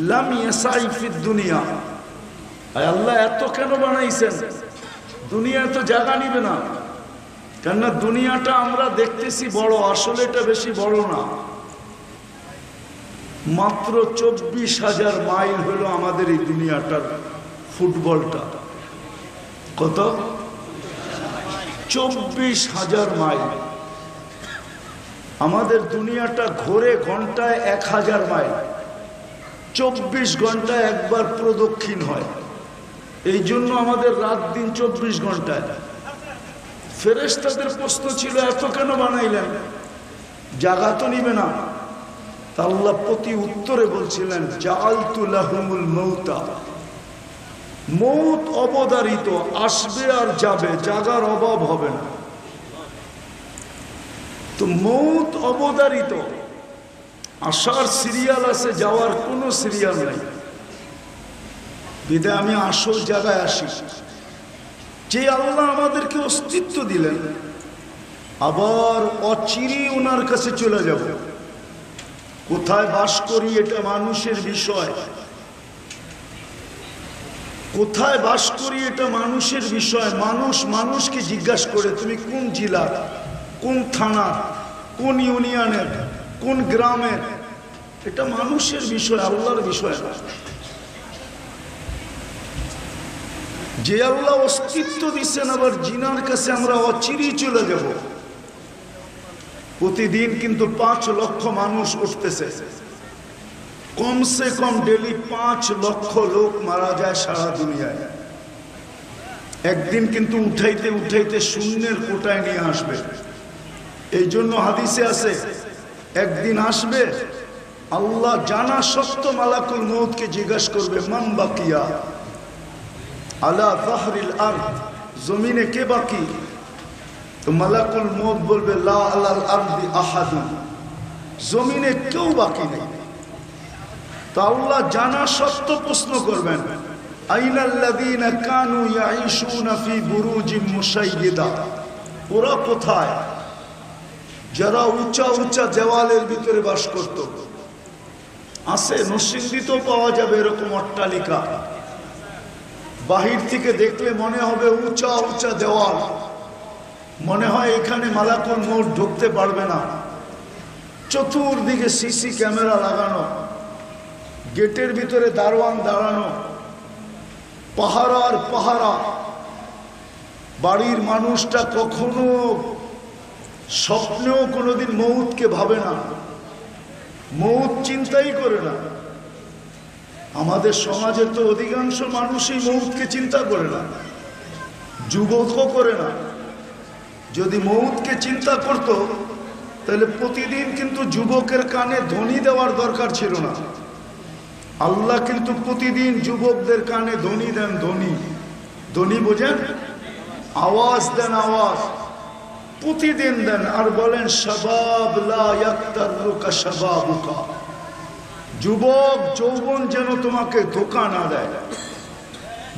লাম ইয়াসাই ফিদ দুনিয়া, আল্লাহ এত কেন বানাইছেন? দুনিয়া তো জায়গা নিবে না, কেননা দুনিয়াটা আমরা দেখতেছি বড়, আসলে এটা বেশি বড় না। মাত্র 24,000 মাইল হলো আমাদের এই দুনিয়াটার ফুটবলটা। কত? 24,000 মাইল। আমাদের দুনিয়াটা ঘোরে ঘন্টায় 1000 মাইল, 24 ঘন্টায় একবার প্রদক্ষিণ হয়। এই জন্য আমাদের রাত দিন 24 ঘন্টায়। ফেরেশতাদের প্রশ্ন ছিল, এত কেন বানাইলেন? জায়গা তো নিবে না। তা আল্লাহ প্রতি উত্তরে বলছিলেন, জাআলতু লাহুমুল মাউতা, মৌত অবধারিত, আসবে আর যাবে, জাগার অভাব হবে না। তো মৌত অবধারিত, আসার সিরিয়াল আছে, যাওয়ার কোনো সিরিয়াল নাই। বিধায় আমি আসল জায়গায় আসি, যে আল্লাহ আমাদেরকে অস্তিত্ব দিলেন, আবার অচিরেই ওনার কাছে চলে যাব। কোথায় বাস করি এটা মানুষের বিষয়, কোথায় বাস করি এটা মানুষের বিষয়। মানুষ মানুষকে জিজ্ঞাসা করে তুমি কোন জেলা, কোন থানা, কোন ইউনিয়নের, কোন গ্রামের, এটা মানুষের বিষয়, আল্লাহর বিষয় না। যে আল্লাহ অস্তিত্ব দিচ্ছেন, আবার জিনার কাছে আমরা অচিরেই চলে যাব। প্রতিদিন কিন্তু 5 লক্ষ মানুষ উঠতেছে, কমসে কম ডেলি 5 লক্ষ লোক মারা যায় সারা দুনিয়ায়। একদিন কিন্তু উঠাইতে উঠাইতে শূন্যের কোটায় নিয়ে আসবে। এই জন্য হাদিসে আছে একদিন আসবে, আল্লাহ জানা সত্য মালাকুল মউতকে জিজ্ঞাসা করবে, মান বাকিয়া আলা যাহরিল আরদ, জমিনে কে বাকি? তো মালাকুল মউত বলবে, লা আলাল আরদি আহাদুন, জমিনে কেউ বাকি নেই। তো আল্লাহ জানা সত্য প্রশ্ন করবেন, আইনাল্লাযীনা কানু ইয়াঈশুনা ফি বুরুজিন মুশাইয়্যিদা, ওরা কোথায় যারা উঁচা উঁচা দেওয়ালের ভিতরে বাস করত? আছে, নরসিংদীতেও পাওয়া যাবে এরকম অট্টালিকা। বাহির থেকে দেখলে মনে হবে উঁচা উঁচা দেওয়াল, মনে হয় এখানে মালাকুল মউত ঢুকতে পারবে না। চতুর্দিকে সিসি ক্যামেরা লাগানো, গেটের ভিতরে দারোয়ান দাঁড়ানো, পাহারা আর পাহারা। বাড়ির মানুষটা কখনো স্বপ্নেও কোনোদিন মউতকে ভাবে না, মউত চিন্তাই করে না। আমাদের সমাজে তো অধিকাংশ মানুষই মউতকে চিন্তা করে না, যুবকও করে না। যদি মউতকে চিন্তা করত তাহলে প্রতিদিন কিন্তু যুবকের কানে ধ্বনি দেওয়ার দরকার ছিল না। আল্লাহ কিন্তু প্রতিদিন যুবকদের কানে ধ্বনি দেন, ধ্বনি, ধ্বনি বোঝেন, আওয়াজ দেন, আওয়াজ প্রতিদিন দেন। আর বলেন, শাবাব লা ইয়াক্তারুকা শাবাবুকা, যুবক যৌবন যেন তোমাকে ধোঁকা না দেয়,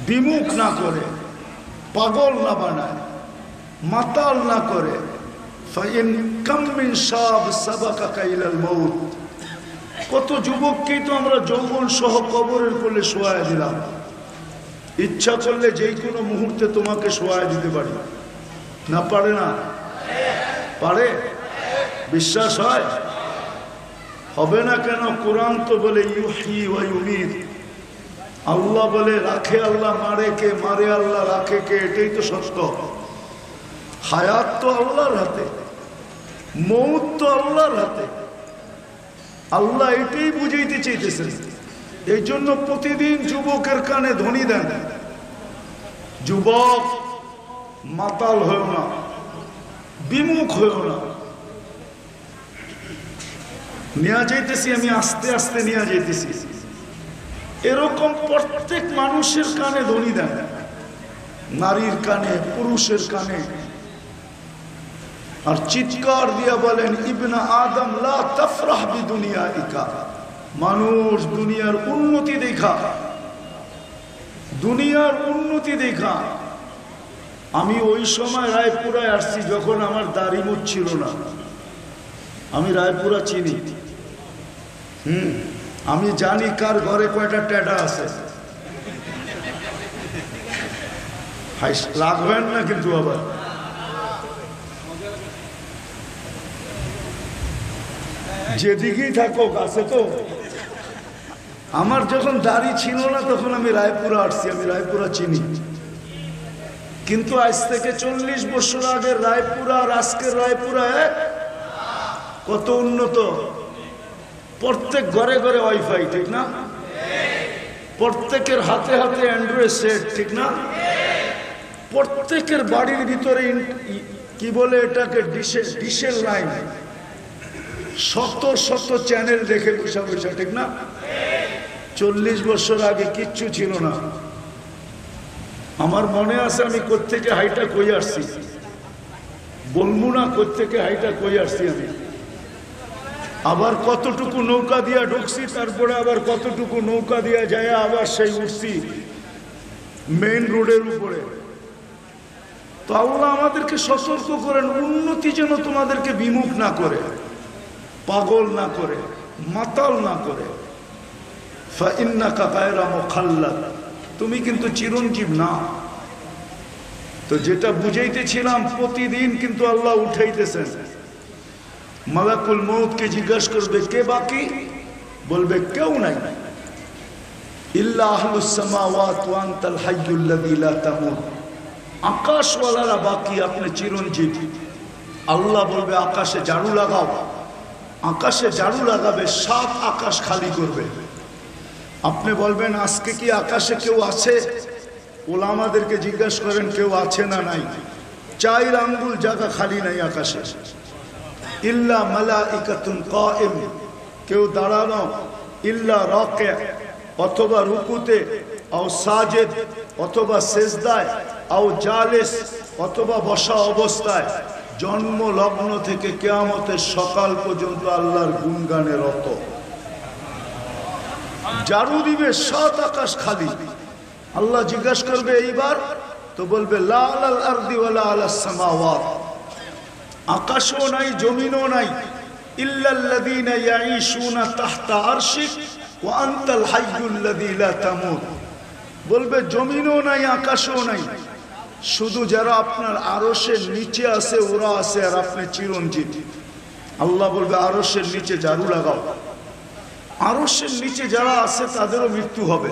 বিমুখ না করে, পাগল না বানায়, মাতাল না করে। ফাইন কাম মিন শাব সাবাকাকা ইলাল মউত, কত যুবককেই তো আমরা যৌবন সহ কবরের কোলে শোয়ায় দিলাম। ইচ্ছা করলে যেই কোনো মুহূর্তে তোমাকে শোয়ায় দিতে পারি, না পারে না? পারে? বিশ্বাস হয়? হবে না কেন? কোরআন তো বলে ইউহয়ি ওয়া ইউমীত, আল্লাহ বলে রাখে আল্লাহ, মারে কে? মারে আল্লাহ, রাখে কে? এটাই তো সত্য। হায়াত তো আল্লাহর হাতে, মউত তো আল্লাহর হাতে। আল্লাহ এটাই বুঝাইতে চাইতেছেন। এই জন্য প্রতিদিন যুবকের কানে ধ্বনি দেন, যুবক মাতাল হয়েও না, বিমুখ হয়েও না। নিয়ে যাইতেছি আমি, আস্তে আস্তে নিয়ে যাইতেছি। এরকম প্রত্যেক মানুষের কানে ধ্বনি দেন, নারীর কানে, পুরুষের কানে। আর চিৎকার দিয়া বলেন, ইবনা আদম লা তাফরাহ বিদুনিয়াইকা, মানুষ দুনিয়ার উন্নতি দেখা, দুনিয়ার উন্নতি দেখা। আমি ওই সময় রায়পুরায় আসছি যখন আমার দাড়ি মুছ ছিল না। আমি রায়পুরা চিনি, আমি জানি কার ঘরে কয়টা ট্যাটা আছে। রাখবেন না কিন্তু, আবার যেদিকেই থাকুক আছে তো। আমার যখন দাড়ি ছিল না তখন আমি রায়পুরা আসছি, আমি রায়পুরা চিনি। কিন্তু আজ থেকে 40 বছর আগে রায়পুরা আর আজকের রায়পুরা কত উন্নত। প্রত্যেক ঘরে ঘরে ওয়াইফাই, ঠিক না? প্রত্যেকের হাতে হাতে অ্যান্ড্রয়েড সেট, ঠিক না? প্রত্যেকের বাড়ির ভিতরে কি বলে এটাকে, ডিশের লাইন, শত শত চ্যানেল দেখে বসা বসা, ঠিক না? 40 বছর আগে কিচ্ছু ছিল না। আমার মনে আছে আমি কোত্থেকে হাইটা কই আসছি, বলবো না কোত্থেকে হাইটা কই আসছি আমি। আবার কতটুকু নৌকা দিয়া ঢুকছি, তারপরে আবার কতটুকু নৌকা দিয়া যায় আবার সেই উঠছি মেইন রোডের উপরে। তো আল্লাহ আমাদেরকে সতর্ক করেন, উন্নতি যেন তোমাদেরকে বিমুখ না করে, পাগল না করে, মাতাল না করে। ফাইন্নাকা গায়রা মুখাল্লাদ, তুমি কিন্তু চিরঞ্জীব না। তো যেটা বুঝাইতেছিলাম, প্রতিদিন কিন্তু আল্লাহ উঠাইতেছেন। মালাকুল মউতকে জিজ্ঞাসা করবে, কে বাকি? বলবে কেউ নাই। ইল্লা আহলুস সামাওয়াত ওয়া আনতাল হাইয়ুল লাযী লা তামুত। আকাশওয়ালারা বাকি, আপনি চিরঞ্জীব। আল্লাহ বলবে আকাশে ঝাড়ু লাগাও, আকাশে ঝাড়ু লাগাবে, 7 আকাশ খালি করবে। আপনি বলবেন আজকে কি আকাশে কেউ আছে? ওলামাদেরকে জিজ্ঞাসা করেন কেউ আছে না নাই? 4 আঙ্গুল জায়গা খালি নাই আকাশে। ইল্লা মালাইকাতুন কায়েম, কেউ দাঁড়ানো, ইল্লা রাকি, অথবা রুকুতে, আও সাজিদ, অথবা সিজদায়, আও জালিস, অথবা বসা অবস্থায়, জন্ম লগ্ন থেকে কিয়ামতের সকাল পর্যন্ত আল্লাহর গুণগানে রত। ঝাড়ু দিবে, 7 আকাশ খালি। আল্লাহ জিজ্ঞাসা করবে এইবার, তো বলবে লা আলাল আরদি ওয়ালা আলাস সামাওয়াত, আকাশও নাই জমিনও নাই, ইল্লাল্লাযীনা ইয়াঈশুনা তাহতা আরশিক ওয়া আনতাল হাইয়ুল লাযী লা তামুত। বলবে জমিনও নাই আকাশও নাই, শুধু যারা আপনার আরশের নিচে আছে ওরা আছে, আর আপনি চিরঞ্জীব। আল্লাহ বলবে আরশের নিচে ঝাড়ু লাগাও। আরশের নিচে যারা আছে তাদেরও মৃত্যু হবে।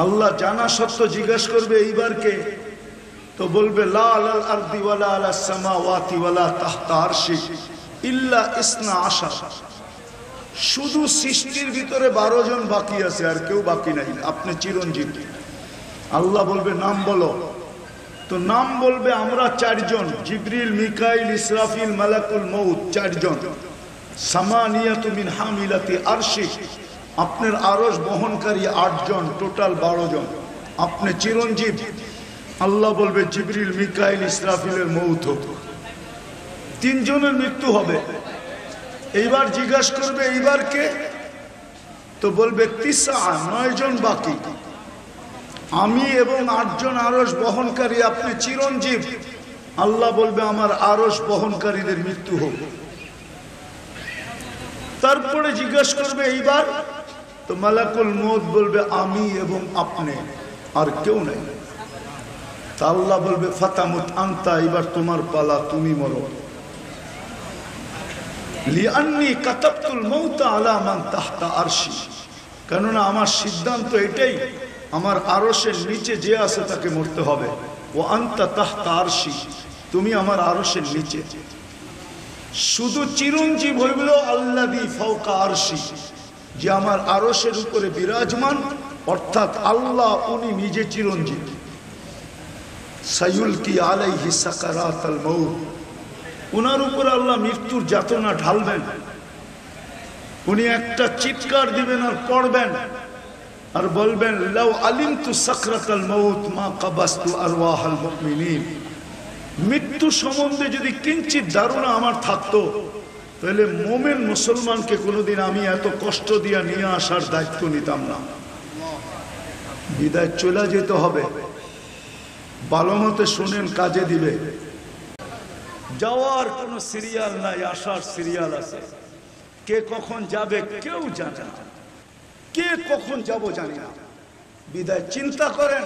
আল্লাহ জানা সত্য জিজ্ঞাসা করবে এইবার কে? তো বলবে লা আলাল আরদি ওয়ালা আলাস সামাওয়াতি ওয়ালা তাহতা আরশিক ইল্লা ইসনা আশার। শুধু সৃষ্টির ভিতরে 12 জন বাকি আছে, আর কেউ বাকি নাই, আপনি চিরঞ্জীব। আল্লাহ বলবে নাম বলো, তো নাম বলবে আমরা 4 জন, জিবরিল, মিকাইল, ইসরাফিল, মালাকুল মউত, 4 জন। সামানিয়াতু মিন হামিলাতি আরশিক, আপনার আরশ বহনকারী 8 জন, টোটাল 12 জন, আপনি চিরঞ্জীব। আল্লাহ বলবে জিবরিল, মিকাইল, ইসরাফিলের মউত হোক, 3 জনের মৃত্যু হবে। এইবার জিজ্ঞাসা করবে এইবার কে? তো বলবে 9 জন বাকি, আমি এবং 8 জন আরশ বহনকারী, আপনি চিরঞ্জীব। আল্লাহ বলবে আমার আরশ বহনকারীদের মৃত্যু হোক। তারপরে জিজ্ঞাসা করবে এইবার, তো মালাকুল মউত বলবে আমি এবং আপনি, আর কেউ নাই। তা আল্লাহ বলবে ফাতামুত আনতা, এবার তোমার পালা, তুমি মরো। লিআন্নী কাতাবতুল মাউতা আলা মান তাহতা আরশি, কেননা আমার সিদ্ধান্ত এটাই, আমার আরশের নিচে যে আছে তাকে মরতে হবে। ও আনতা তাহতা আরশি, তুমি আমার আরশের নিচে। শুধু চিরঞ্জীব হইল আল্লাযী ফাওকা আরশি, যে আমার আরশের উপরে বিরাজমান, অর্থাৎ আল্লাহ উনি নিজে চিরঞ্জীব। সায়ুলকি আলাইহি সাকারাতাল মাউত, উনার উপর আল্লাহ মৃত্যুর যাতনা ঢালবেন। উনি একটা চিৎকার দিবেন আর পড়বেন, আর বলবেন লাউ আলিমতু সাকরাতাল মাউত মা কাবাসতু আরওয়াহাল মুমিনিন। মৃত্যু সম্বন্ধে যদি কিঞ্চিত ধারণা আমার থাকতো, তাহলে মোমেন মুসলমানকে কোনোদিন আমি এত কষ্ট দিয়া নিয়ে আসার দায়িত্ব নিতাম না। বিদায় চলে যেতে হবে, ভালো মতে শোনেন, কাজে দিবে। যাওয়ার কোনো সিরিয়াল নাই, আসার সিরিয়াল আছে। কে কখন যাবে কেউ জানে না, কে কখন যাব জানি না। বিদায় চিন্তা করেন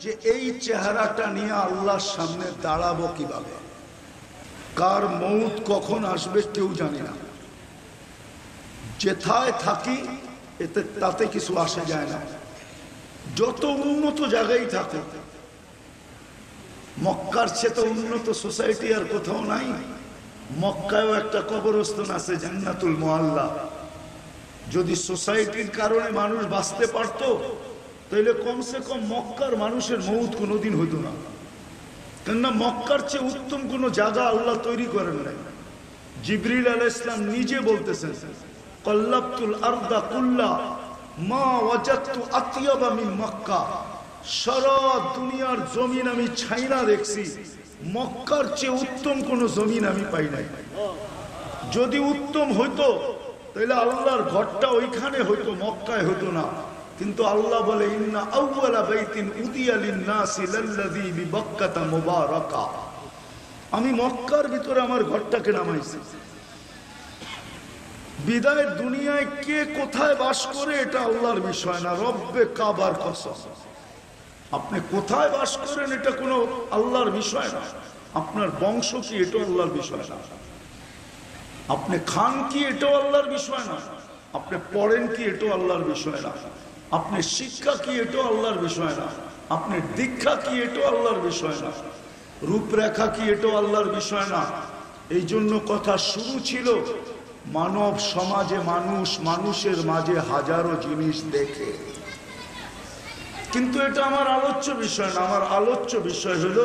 যে এই চেহারাটা নিয়ে আল্লাহর সামনে দাঁড়াবো কিভাবে, কার মউত কখন আসবে কেউ জানি না। যেথায় থাকি এতে তাতে কিছু আসে যায় না, যত উন্নত জায়গায় থাকো। মক্কার চেয়ে তো উন্নত সোসাইটি আর কোথাও নাই। মক্কায়ও একটা কবরস্থান আছে, জান্নাতুল মুআল্লা। যদি সোসাইটির কারণে মানুষ বাঁচতে পারতো, তাহলে কমসে কম মক্কার মানুষের মউত কোনোদিন হইতো না। কেননা মক্কার চেয়ে উত্তম কোন জায়গা আল্লাহ তৈরি করেন নাই। জিবরিল আলাইহিস সালাম নিজে বলতেছেন, কল্লাবতুল আরদা কুল্লা মা ওয়াজাদতু আতিয়াবা মিন মক্কা। সারা দুনিয়ার জমিন আমি ছাইনা দেখছি, মক্কার চেয়ে উত্তম কোন জমিন আমি পাই নাই। যদি উত্তম হইতো তাহলে আল্লাহর ঘরটা ওইখানে হইতো, মক্কায় হইতো না। কিন্তু আল্লাহ বলে ইন্না আউওয়ালা বাইতিন উদিয়া লিন-নাসি লাল্লাযী বিবাক্কাতা মুবারাকা। আমি মক্কার ভিতরে আমার ঘরটাকে নামাইছি। বিদায় দুনিয়ায় কে কোথায় বাস করে এটা আল্লাহর বিষয় না, রব্বে কাবার কসম। আপনি কোথায় বাস করেন এটা কোনো আল্লাহর বিষয় না। আপনার বংশ কি এটাও আল্লাহর বিষয় না। আপনি খান কি এটাও আল্লাহর বিষয় না। আপনি পড়েন কি এটাও আল্লাহর বিষয় না। আপনার শিক্ষা কি এটাও আল্লাহর বিষয় না, আপনার দীক্ষা কি এটাও আল্লাহর বিষয় না, রূপরেখা কি এটাও আল্লাহর বিষয় না। এই জন্য কথা শুরু ছিল মানব সমাজে মানুষের মাঝে হাজারো জিনিস দেখে, কিন্তু এটা আমার আলোচ্য বিষয় না। আমার আলোচ্য বিষয় হলো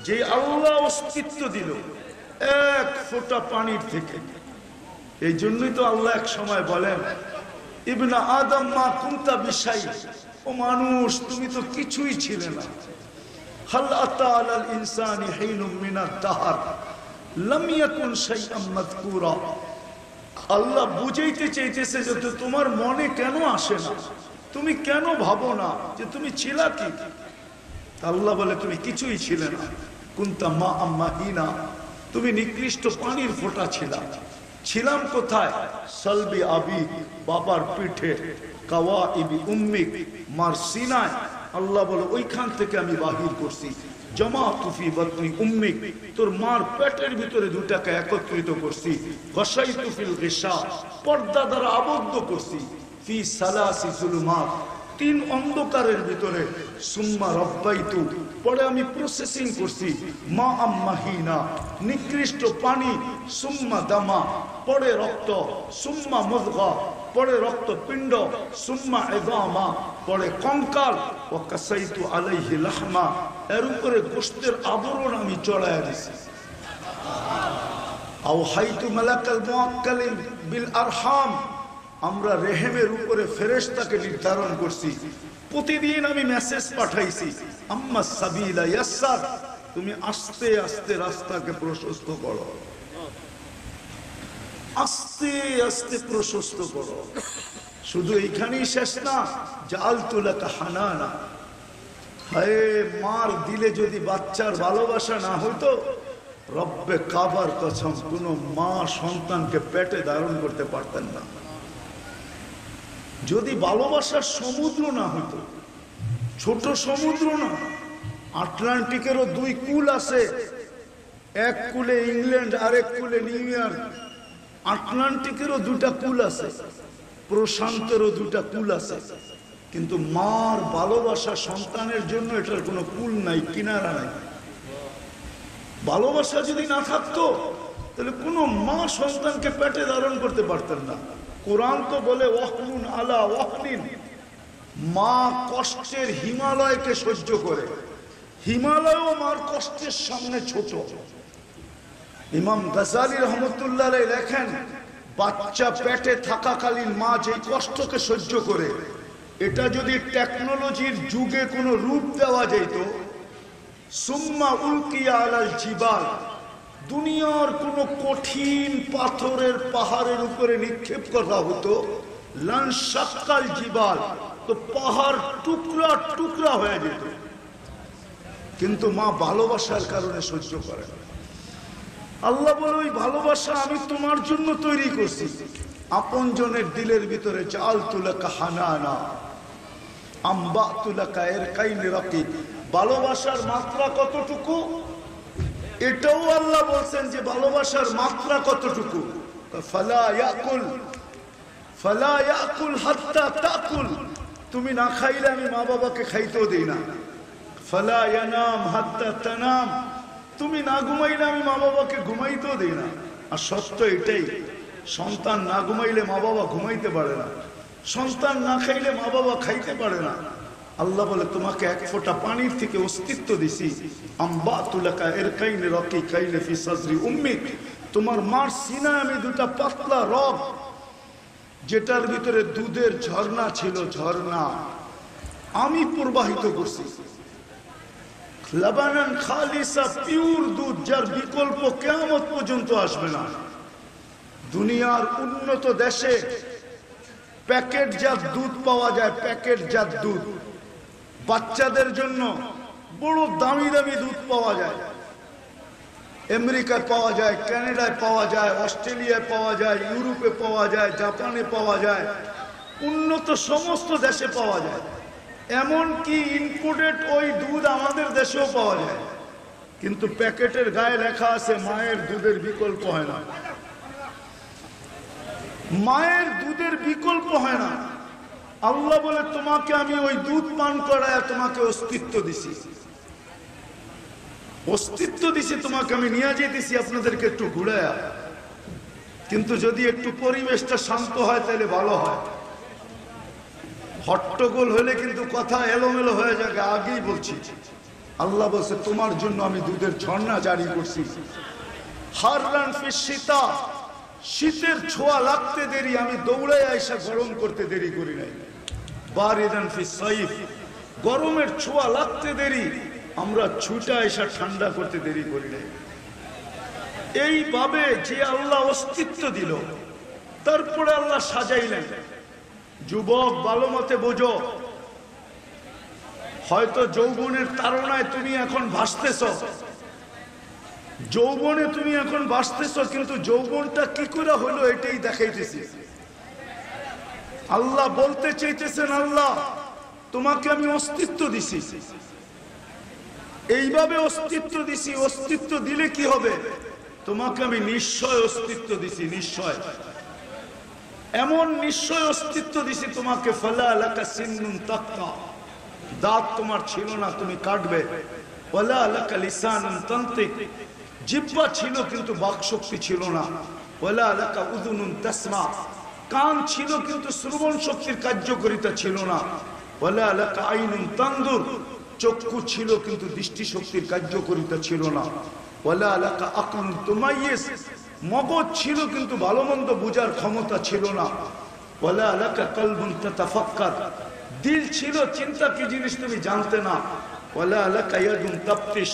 যে আল্লাহ অস্তিত্ব দিল এক ফোঁটা পানির থেকে। এই জন্যই তো আল্লাহ এক সময় বলেন, ইবনা আদম মা কুনতা বিশাই, ও মানুষ তুমি তো কিছুই ছিলে না। হাল আতা আলাল ইনসানি হিনুম মিনাদ দাহর লাম ইয়াকুন শাইআম মাযকুরা। আল্লাহ বুঝাইতে চাইতেছে যে তোমার মনে কেন আসে না, তুমি কেন ভাবো না যে তুমি ছিলা কি? আল্লাহ বলে তুমি কিছুই ছিলে না। কুনতা মা আম্মাহিনা, তুমি নিকৃষ্ট পানির ফোঁটা ছিলাম কোথায়? সলবি আবি, বাবার পিঠে, কাওয়াইবি উম্মিক, মার সিনায়। আল্লাহ বলে ওইখান থেকে আমি বাহির করছি। জামাতু ফি বাতনি উম্মিক, তোর মার পেটের ভিতরে দুটাকে একত্রিত করছি। গাশাইতু ফিল গিশা, পর্দা দ্বারা আবদ্ধ করছি। ফি সালাসি যুলুমাত, তিন অন্ধকারের ভিতরে। সুম্মা রব্বাইতু, পরে আমি প্রসেসিং করছি। মা আম্মাহিনা, নিকৃষ্ট পানি। সুম্মা দামা, পরে রক্ত। সুম্মা মুযগা, পরে রক্তপিণ্ড। সুম্মা ইযামা, পরে কঙ্কাল। ওয়া কাসাইতু আলাইহি লাহমা, এর উপরে গোশতের আবরণ আমি চড়াইয়া দিছি। আওহাইতু মালাকাল মুআক্কালিন বিল আরহাম, আমরা রেহেমের উপরে ফেরেশতাকে নির্ধারণ করছি। প্রতিদিন আমি মেসেজ পাঠাইছি, আম্মা সাবিলা ইয়াসসার, তুমি আস্তে আস্তে রাস্তাকে প্রশস্ত করো, আস্তে আস্তে প্রশস্ত করো। শুধু এইখানেই শেষ না, জাআলতু লাকা হানানা, হায় মার দিলে যদি বাচ্চার ভালোবাসা না হইতো, রব্বে কাবার কসম, কোন মা সন্তানকে পেটে ধারণ করতে পারতেন না। যদি ভালোবাসার সমুদ্র না হইতো, ছোট সমুদ্র না, আটলান্টিকেরও দুই কূল আছে, এক কূলে ইংল্যান্ড, আরেক কূলে নিউ ইয়র্ক। আটলান্টিকেরও দুটা কূল আছে, প্রশান্তেরও দুটা কূল আছে, কিন্তু মার ভালোবাসা সন্তানের জন্য এটার কোনো কূল নাই, কিনারা নাই। ভালোবাসা যদি না থাকতো তাহলে কোনো মা সন্তানকে পেটে ধারণ করতে পারতেন না। কোরআন তো বলে ওয়াহনুন আলা ওয়াহনিন, মা কষ্টের হিমালয়কে সহ্য করে। হিমালয়ও মার কষ্টের সামনে ছোট। ইমাম গাজালি রহমতুল্লাহ আলাইহি লেখেন, বাচ্চা পেটে থাকাকালীন মা যে কষ্টকে সহ্য করে, এটা যদি টেকনোলজির যুগে কোনো রূপ দেওয়া যেত, সুম্মা উলকিয়া আলাল জিবাল, দুনিয়ার কোন কঠিন পাথরের পাহাড়ের উপরে নিক্ষেপ করা হতো, লানশাক্কাল জিবাল, তো পাহাড় টুকরা টুকরা হয়ে যেত। কিন্তু মা ভালোবাসার কারণে সহ্য করে। আল্লাহ বলে ওই ভালোবাসা আমি তোমার জন্য তৈরি করছি। আপনজনের দিলের ভিতরে জাআলতু লাকা হানানা আম্বাতু লাকা ইরকাইন রাকিব। ভালোবাসার মাত্রা কতটুকু, এটাও আল্লাহ বলছেন যে ভালোবাসার মাত্রা কতটুকু। ফালা ইয়াকুল হাত্তা তাকুল, তুমি না খাইলে আমি মা বাবাকে খাইতেও দেই না। ফালা ইয়ানাম হাত্তা তানাম, তুমি না ঘুমাইলে আমি মা বাবাকে ঘুমাইতেও দেই না। আর সত্য এটাই, সন্তান না ঘুমাইলে মা বাবা ঘুমাইতে পারে না, সন্তান না খাইলে মা বাবা খাইতে পারে না। আল্লাহ বলে তোমাকে এক ফোঁটা পানির থেকে অস্তিত্ব দিছি। আম্বাতু লাকা ইরকাইন রাকিকাইন ফি সাদরি উম্মিক, তোমার মার সিনায় আমি দুটা পাতলা রগ, যেটার ভিতরে দুধের ঝর্ণা ছিল, ঝর্ণা আমি প্রবাহিত করছি। লাবানান খালিসা, পিওর দুধ, যার বিকল্প কিয়ামত পর্যন্ত আসবে না। দুনিয়ার উন্নত দেশে প্যাকেটজাত দুধ পাওয়া যায়, প্যাকেটজাত দুধ। বাচ্চাদের জন্য বড় দামি দামি দুধ পাওয়া যায়, আমেরিকায় পাওয়া যায়, কানাডায় পাওয়া যায়, অস্ট্রেলিয়ায় পাওয়া যায়, ইউরোপে পাওয়া যায়, জাপানে পাওয়া যায়, উন্নত সমস্ত দেশে পাওয়া যায়। এমনকি ইম্পোর্টেড ওই দুধ আমাদের দেশেও পাওয়া যায়, কিন্তু প্যাকেটের গায়ে লেখা আছে মায়ের দুধের বিকল্প হয় না। মায়ের দুধের বিকল্প হয় না। আল্লাহ বলে তোমাকে আমি ওই দুধ পান করায় তোমাকে অস্তিত্ব দিছি, অস্তিত্ব দিছি, তোমাকে আমি নিয়ে যেতেছি আপনাদেরকে একটু ঘুরায়া। কিন্তু যদি একটু পরিবেশটা শান্ত হয় তাহলে ভালো হয়। হট্টগোল হলে কিন্তু কথা এলোমেলো হয়ে যাবে। আগেই বলছি, আল্লাহ বলছে তোমার জন্য আমি দুধের ঝর্ণা জারি করছি। হাররান ফি শীতা, শীতের ছোঁয়া লাগতে দেরি, আমি দৌড়ে আইসা গরম করতে দেরি করি নাই। বারিদান ফি সাইফ, গরমের ছোঁয়া লাগতে দেরি, আমরা ছুটে আইসা ঠান্ডা করতে দেরি করি নাই। এইভাবে যে আল্লাহ অস্তিত্ব দিল, তারপরে আল্লাহ সাজাইলেন। যুবক ভালো মতে বোঝো, হয়তো যৌবনের তাড়নায় তুমি এখন ভাসতেছ, যৌবনে তুমি এখন ভাসতেছ, কিন্তু যৌবনটা কি করে হলো এটাই দেখাইতেছি। আল্লাহ বলতে চাইতেছেন, আল্লাহ তোমাকে আমি অস্তিত্ব দিছি, এইভাবে অস্তিত্ব দিছি। অস্তিত্ব দিলে কি হবে? তোমাকে আমি নিশ্চয় অস্তিত্ব দিছি, নিশ্চয়, এমন নিশ্চয় অস্তিত্ব দিছি তোমাকে। ফালা লাকা সিন্নুন তাক্তা, দাঁত তোমার ছিল না, তুমি কাটবে। ওয়ালা লাকা লিসানুন তানতিক, জিহ্বা ছিল কিন্তু বাকশক্তি ছিল না। ওয়ালা লাকা উযুনুন তাসমা, কান ছিল কিন্তু শ্রবণ শক্তির কার্যকারিতা ছিল না। ওয়ালা লাকা আইনুন তানদুর, চক্ষু ছিল কিন্তু দৃষ্টি শক্তির কার্যকারিতা ছিল না। ওয়ালা লাকা আকলুন তুমাইয়িজ, মগজ ছিল কিন্তু ভালো মন্দ বুঝার ক্ষমতা ছিল না। ওয়ালা লাকা কলবুন তাতাফাক্কার, দিল ছিল, চিন্তা কি জিনিস তুমি জানতে না। ওয়ালা লাকা ইয়াদুন তাফতিশ,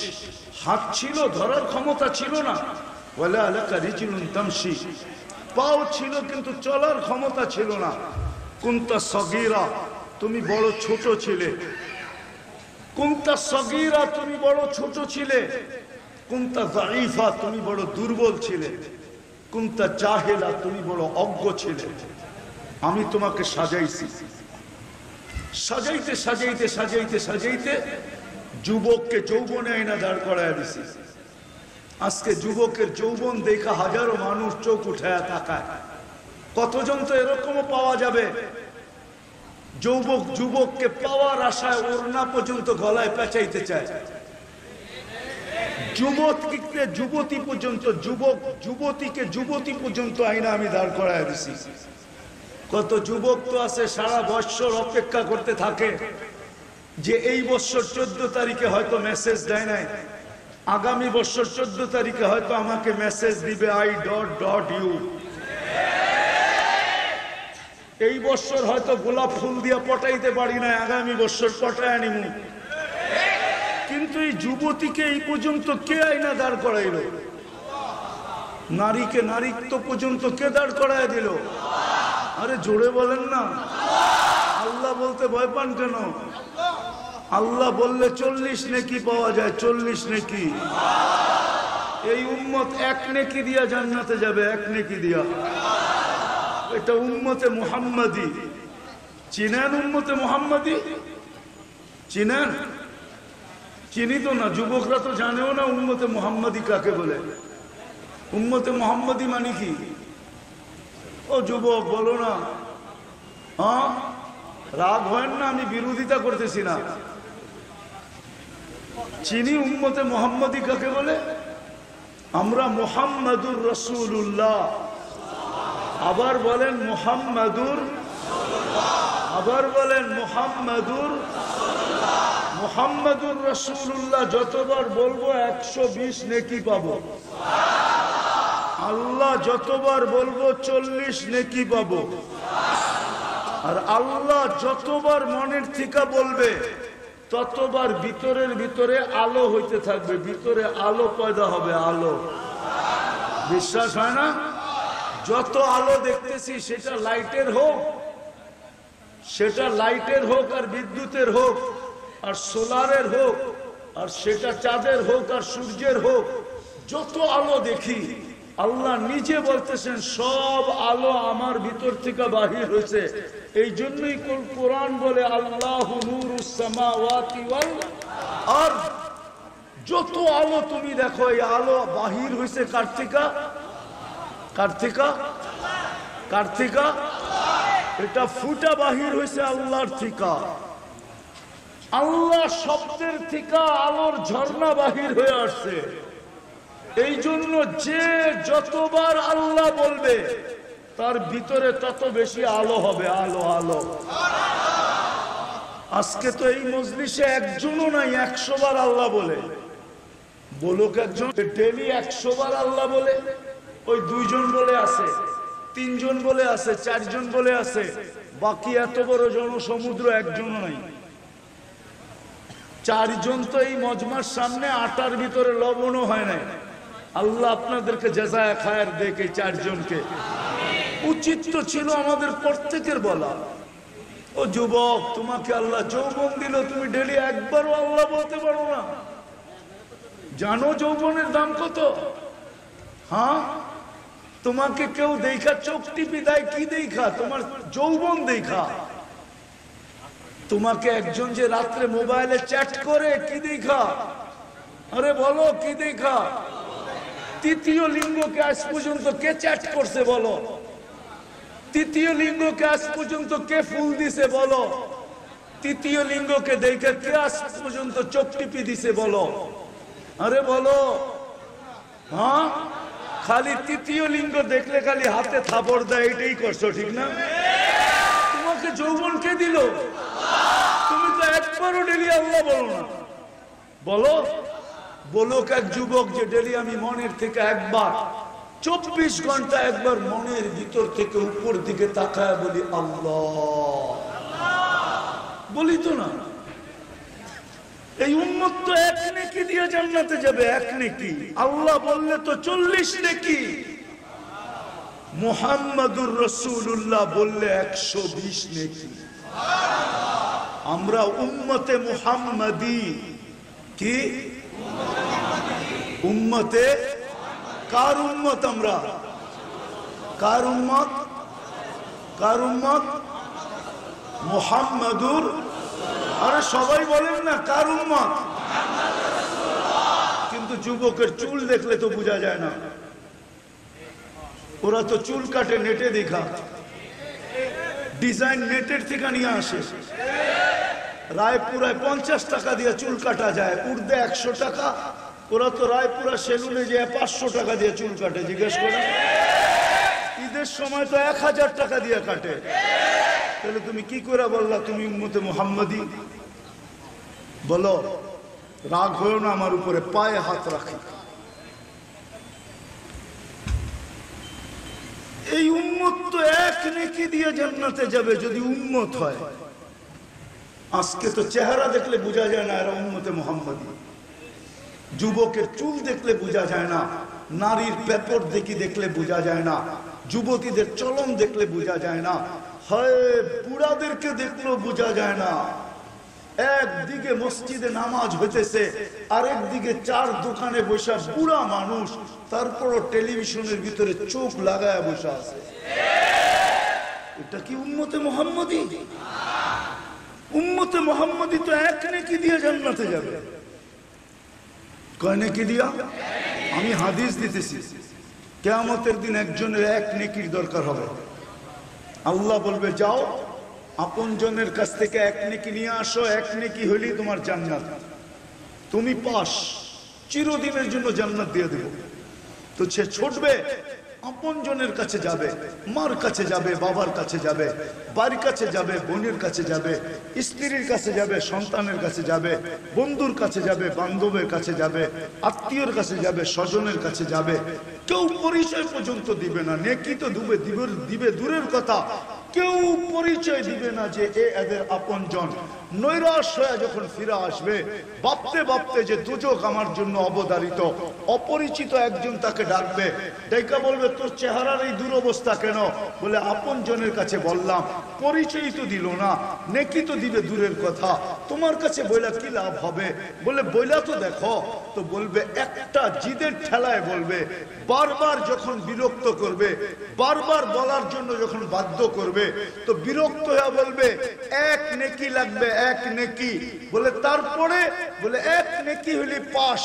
হাত ছিল, ধরার ক্ষমতা ছিল না। ওয়ালা লাকা রিজলুন তামশি, পাও ছিল কিন্তু চলার ক্ষমতা ছিল না। কুনতা সগীরা, তুমি বড় ছোট ছিলে। কুনতা সগীরা, তুমি বড় ছোট ছিলে। কুনতা যায়ীফা, তুমি বড় দুর্বল ছিলে। কুনতা জাহেলা, তুমি বড় অজ্ঞ ছিলে। আমি তোমাকে সাজাইছি, সাজাইতে সাজাইতে সাজাইতে সাজাইতে যুবককে যৌবনে আইনা দাঁড় করায় দিছি। আজকে যুবকের যৌবন দেখা হাজারো মানুষ চোখ উঠায় তাকায়। কতজন তো এরকমও পাওয়া যাবে, যুবক যুবককে পাওয়ার আশায় ওড়না পর্যন্ত গলায় পেঁচাইতে চায়। যুবককে যুবতী পর্যন্ত, যুবক যুবতীকে যুবতী পর্যন্ত আইনা আমি দাঁড় করায় দিছি। কত যুবক তো আছে সারা বছর অপেক্ষা করতে থাকে যে এই বছর 14 তারিখে হয়তো মেসেজ দেয় নাই, আগামী বছর 14 তারিখে হয়তো আমাকে মেসেজ দিবে আই ডট ডট ইউ। এই বছর হয়তো গোলাপ ফুল দিয়ে পটাইতে পারি না, আগামী বছর পটায় নিমু। কিন্তু এই যুবতীকে এই পর্যন্ত কে আইনা দাঁড় করাইল? নারীকে নারীত্ব পর্যন্ত কে দাঁড় করায় দিল? আরে জোরে বলেন না। আল্লাহ বলতে ভয় পান কেন? আল্লাহ বললে 40 নেকি পাওয়া যায়, 40 নেকি। এই উম্মত 1 নেকি দিয়া জান্নাতে যাবে, 1 নেকি দিয়া। এটা উম্মতে মুহাম্মাদি। চিনেন উম্মতে মুহাম্মাদি? চিনেন? চিনি তো না, যুবকরা তো জানেও না উম্মতে মুহাম্মাদি কাকে বলে। উম্মতে মুহাম্মাদি মানে কি? ও যুবক বলো না, হ্যাঁ রাগ হয় না, আমি বিরোধিতা করতেছি না। চিনি উম্মতে মুহাম্মাদি কাকে বলে? আমরা মুহাম্মাদুর রাসূলুল্লাহ, আবার বলেন মুহাম্মাদুর, আবার বলেন মুহাম্মাদুর, মুহাম্মাদুর রাসূলুল্লাহ। যতবার বলবো 120 নেকি পাবো। আল্লাহ যতবার বলবো 40 নেকি পাবো। আর আল্লাহ যতবার মনের থেকে বলবে ততবার ভিতরের ভিতরে আলো হইতে থাকবে, ভিতরে আলো পয়দা হবে, আলো। বিশ্বাস হয় না? যত আলো দেখতেছি সেটা লাইটের হোক, সেটা লাইটের হোক আর বিদ্যুতের হোক আর সোলারের হোক, আর সেটা চাঁদের হোক আর সূর্যের হোক, যত আলো দেখি আল্লাহ নিজে বলতেছেন সব আলো আমার ভিতর থেকে বাহির হয়েছে। এই জন্যই কোরআন বলে আল্লাহু নূরুস সামাওয়াতি ওয়াল আরদ। যত আলো তুমি দেখো এই আলো বাহির হয়েছে কার থেকে? কার থেকে? কার থেকে? এটা ফুটা বাহির হয়েছে আল্লাহর থিকা। আল্লাহ শব্দের থিকা আলোর ঝর্ণা বাহির হয়ে আসছে। এই জন্য যে যতবার আল্লাহ বলবে তার ভিতরে তত বেশি আলো হবে। আলো আলো। আজকে তো এই মজলিসে একজনও নাই 100 বার আল্লাহ বলে। বলুক একজন ডেলি 100 বার আল্লাহ বলে। ওই 2 জন বলে আছে, 3 জন বলে আছে, 4 জন বলে আছে, বাকি এত বড় জনসমুদ্র একজনও নাই। 4 জন তো এই মজমার সামনে আটার ভিতরে লবণও হয় নাই। আল্লাহ আপনাদেরকে জাযায়ে খায়ের দেখ। এই 4 জনকে উচিত তো ছিল আমাদের প্রত্যেকের বলা, ও যুবক তোমাকে আল্লাহ যৌবন দিল, তুমি ডেলি একবারও আল্লাহ বলতে পারো না? জানো যৌবনের দাম কত? হ্যাঁ, তোমাকে কেউ দেখা চোখ টিপি দেয় কি দেখা? তোমার যৌবন দেখা। তোমাকে একজন যে রাত্রে মোবাইলে চ্যাট করে কি দেখা? আরে বলো কি দেখা? তৃতীয় লিঙ্গকে আজ পর্যন্ত কে চ্যাট করছে বলো? তৃতীয় লিঙ্গকে আজ পর্যন্ত কে ফুল দিছে বলো? তৃতীয় লিঙ্গকে দেখে কে আজ পর্যন্ত চোখ টিপি দিছে বলো? আরে বলো। হ্যাঁ, খালি তৃতীয় লিঙ্গ দেখলে খালি হাতে থাপড় দেয়, এটাই করছো ঠিক না? তোমাকে যৌবন কে দিল? তুমি তো একবারও ডেলি আল্লাহ বলো না। বলো। বলুক এক যুবক যে ডেলি আমি মনের থেকে একবার 24 ঘন্টা একবার মনের ভিতর থেকে উপর দিকে তাকায় বলি আল্লাহ। বলি তো না? এই উম্মত তো 1 নেকি দিয়ে জান্নাতে যাবে। 1 নেকি। আল্লাহ বললে তো 40 নেকি। মুহাম্মাদুর রাসূলুল্লাহ বললে 120 নেকি। আমরা উম্মতে মুহাম্মাদি। কি উম্মতে? কার উম্মত আমরা? কার উম্মত? কার উম্মত? মুহাম্মাদুর। আরে সবাই বলেন না কার উম্মত? কিন্তু যুবকের চুল দেখলে তো বোঝা যায় না। ওরা তো চুল কাটে নেটে দেখা, ডিজাইন নেটের থেকে নিয়ে আসে। রায়পুরায় 50 টাকা দিয়ে চুল কাটা যায়, উর্দে 100 টাকা। ওরা তো রায়পুরা সেলুনে যে 500 টাকা দিয়ে চুল কাটে। জিজ্ঞেস করে ঈদের সময় তো 1000 টাকা দিয়ে কাটে। তাহলে তুমি কি করে বললা তুমি উম্মতে মুহাম্মাদি? বলো। রাগ হয়েও না আমার উপরে, পায়ে হাত রাখি। এই উম্মত তো 1 নেকি দিয়ে জান্নাতে যাবে যদি উম্মত হয়। আজকে তো চেহারা দেখলে বোঝা যায় না এরা উম্মতে মুহাম্মাদি। যুবকের চুল দেখলে বোঝা যায় না, নারীর পেপর দেখলে বোঝা যায় না, যুবতীদের চলন দেখলে বোঝা যায় না, হয় বুড়াদেরকে দেখলেও বোঝা যায় না। একদিকে মসজিদে নামাজ হইতেছে, আরেকদিকে 4 দোকানে বসে বুড়া মানুষ, তারপরও টেলিভিশনের ভিতরে চোখ লাগায় বসে আছে। এটা কি উম্মতে মুহাম্মাদি? উম্মতে মুহাম্মাদি তো 1 নেকি দিয়ে জান্নাতে যাবে। কয় নেকি দিয়া? আমি হাদিস দিতেছি, কিয়ামতের দিন একজনের 1 নেকির দরকার হবে। আল্লাহ বলবে যাও আপনজনের কাছ থেকে 1 নেকি নিয়ে আসো, 1 নেকি হইলেই তোমার জান্নাত, তুমি পাস, চিরদিনের জন্য জান্নাত দিয়ে দেব। তো সে ছুটবে, আপনজনের কাছে যাবে, মার কাছে যাবে, বাবার কাছে যাবে, বাড়ির কাছে যাবে, বোনের কাছে যাবে, স্ত্রীর কাছে যাবে, সন্তানের কাছে যাবে, বন্ধুর কাছে যাবে, বান্ধবের কাছে যাবে, আত্মীয়র কাছে যাবে, স্বজনের কাছে যাবে। কেউ পরিচয় পর্যন্ত দিবে না। নেকি তো দিবে দূরের কথা, কেউ পরিচয় দিবে না যে এদের আপনজন। নৈরাশ হয়ে যখন ফিরে আসবে, ভাবতে ভাবতে যে দুজক আমার জন্য অবধারিত, অপরিচিত একজন তাকে ডাকবে, ডাইকা বলবে তোর চেহারার এই দুরবস্থা কেন? বলে আপনজনের কাছে বললাম, পরিচয় তো দিল না, নেকি তো দিবে দূরের কথা, তোমার কাছে বইলা কি লাভ হবে? বলে বইলা তো দেখো। তো বলবে একটা জিদের ঠেলায় বলবে, বারবার যখন বিরক্ত করবে, বারবার বলার জন্য যখন বাধ্য করবে, তো বিরক্ত হয়ে বলবে 1 নেকি লাগবে, 1 নেকি। বলে তারপরে বলে 1 নেকি হলে পাস,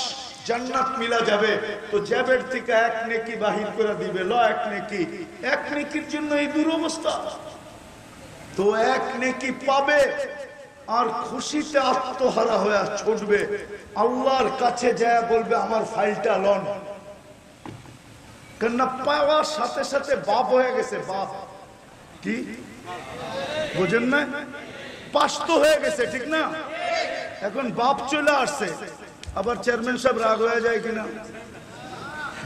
জান্নাত মিলা যাবে। তো জেবের থেকে 1 নেকি বাহির করে দিবে, ল 1 নেকি। 1 নেকির জন্য এই দুরবস্থা। তো এক নেকি পাবে আর খুশিতে আত্মহারা হয়ে ছুটবে, আল্লাহর কাছে যায় বলবে আমার ফাইলটা লন। কেননা পাওয়ার সাথে সাথে বাপ হয়ে গেছে। বাপ কি বুঝেন না? পাস তো হয়ে গেছে, ঠিক না? এখন বাপ চলে আসছে। আবার চেয়ারম্যান সাহেব রাগ হয়ে যায় কিনা?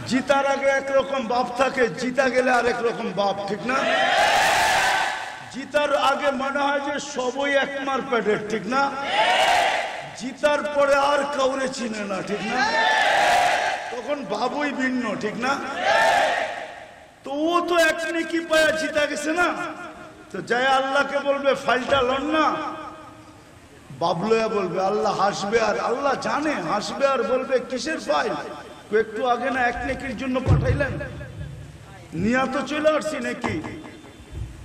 জিতার আগে একরকম বাপ থাকে, জিতা গেলে আরেক রকম বাপ, ঠিক না? জিতার আগে মনে হয় যে সবই একমার পেটের, ঠিক না? জিতার পরে আর কাউরে চিনে না, ঠিক না? তখন বাবুই ভিন্ন, ঠিক না? তো ও তো এক নেকি পায়া জিতা গেছে না, তো যাই আল্লাহকে বলবে ফাইলটা লন না। বাবলয়া বলবে, আল্লাহ হাসবে, আর আল্লাহ জানে হাসবে, আর বলবে কিসের ফাইল? একটু আগে না এক নেকির জন্য পাঠাইলেন, নিয়া তো চলে আসছি নাকি?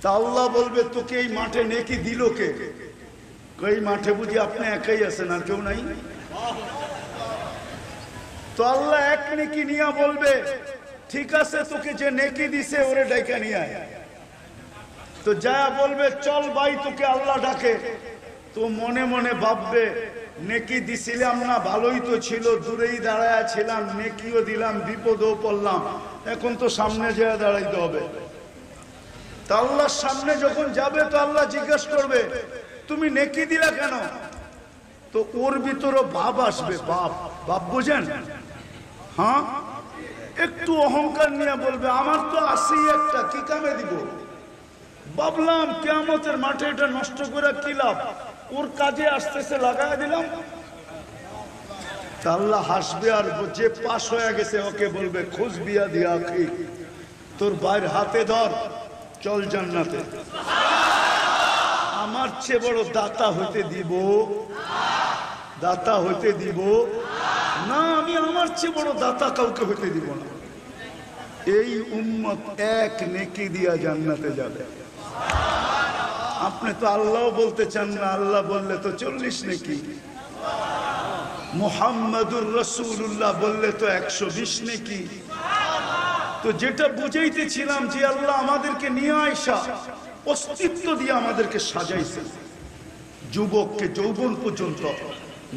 তা আল্লাহ বলবে তোকে এই মাঠে নেকি দিল কে? এই মাঠে বুঝি আপনি একাই আছেন, আর কেউ নাই? তো আল্লাহ এক নেকি নিয়া বলবে ঠিক আছে, তোকে যে নেকি দিছে ওরে ডাইকা নিয়ে আয়। তো যা বলবে চল ভাই তোকে আল্লাহ ডাকে। তো মনে মনে ভাববে নেকি দিছিলাম না, ভালোই তো ছিল, দূরেই দাঁড়ায় ছিলাম, নেকিও দিলাম, বিপদও পড়লাম, এখন তো সামনে যেয়ে দাঁড়াইতে হবে। তা আল্লাহর সামনে যখন যাবে তো আল্লাহ জিজ্ঞেস করবে তুমি নেকি দিলা কেন? তো ওর ভিতরও ভাব আসবে, বাপ বাপ বোঝেন? হ্যাঁ, একটু অহংকার নিয়ে বলবে আমার তো আসেই একটা, কি কামে দিব? ভাবলাম কিয়ামতের মাঠে এটা নষ্ট করে কি লাভ, ওর কাজে আসতেছে লাগাই দিলাম। আল্লাহ হাসবে, আর যে পাশ হয়ে গেছে ওকে বলবে খোঁজ বিয়া দিয়া কি, তোর ভাইয়ের হাতে ধর, চল জান্নাতে। আমার চেয়ে বড় দাতা হইতে দিব? দাতা হইতে দিব না, আমি আমার চেয়ে বড় দাতা কাউকে হইতে দিব না। এই উম্মত এক নেকি দিয়া জান্নাতে যাবে। আপনি তো আল্লাহ বলতে চান না, আল্লাহ বললে তো 40 নেকি, মুহাম্মাদুর রাসূলুল্লাহ বললে তো 120 নেকি। তো যেটা বুঝাইতেছিলাম যে আল্লাহ আমাদেরকে নিয়ে আইসা অস্তিত্ব দিয়ে আমাদেরকে সাজাইছে, যুবককে যৌবন পর্যন্ত,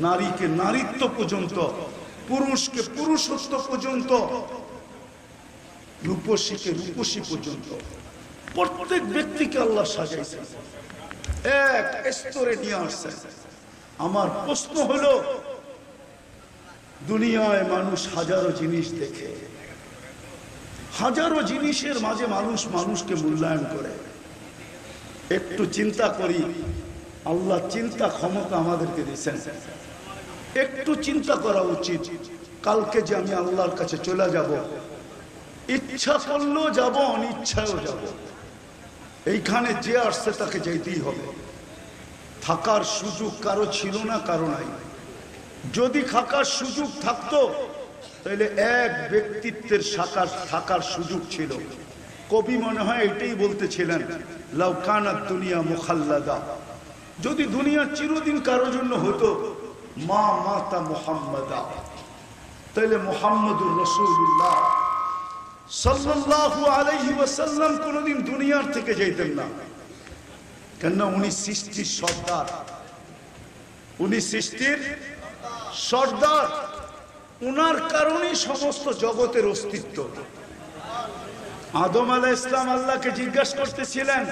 নারীকে নারীত্ব পর্যন্ত, পুরুষকে পুরুষত্ব পর্যন্ত, রূপসীকে রূপসী পর্যন্ত, প্রত্যেক ব্যক্তিকে আল্লাহ সাজাইছে, এক স্তরে নিয়ে আসছে। আমার প্রশ্ন হলো, দুনিয়ায় মানুষ হাজারো জিনিস দেখে, হাজারো জিনিসের মাঝে মানুষ মানুষকে মূল্যায়ন করে। একটু চিন্তা করি, আল্লাহ চিন্তা ক্ষমতা আমাদেরকে দিয়েছেন, একটু চিন্তা করা উচিত। কালকে যে আমি আল্লাহর কাছে চলে যাব, ইচ্ছা করলেও যাব, অনিচ্ছায়ও যাব। এইখানে যে আসছে তাকে যেতেই হবে। থাকার সুযোগ কারো ছিল না, কারো নাই। যদি থাকার সুযোগ থাকতো তাহলে এক ব্যক্তিত্বের থাকার সুযোগ ছিল। কবি মনে হয় এটাই বলতেছিলেন, লাউ কানাত দুনিয়া মুখাল্লাদা, যদি দুনিয়া চিরদিন কারোর জন্য হতো, মা মাতা মুহাম্মাদা, তাহলে মুহাম্মাদুর রাসূলুল্লাহ সাল্লাল্লাহু আলাইহি ওয়াসাল্লাম কোনদিন দুনিয়ার থেকে যাইতেন না। কেননা উনি সৃষ্টির সর্দার, উনি সৃষ্টির সর্দার, উনার কারণেই সমস্ত জগতের অস্তিত্ব। আদম আলাইহিস সালাম আল্লাহকে জিজ্ঞাসা করতেছিলেন,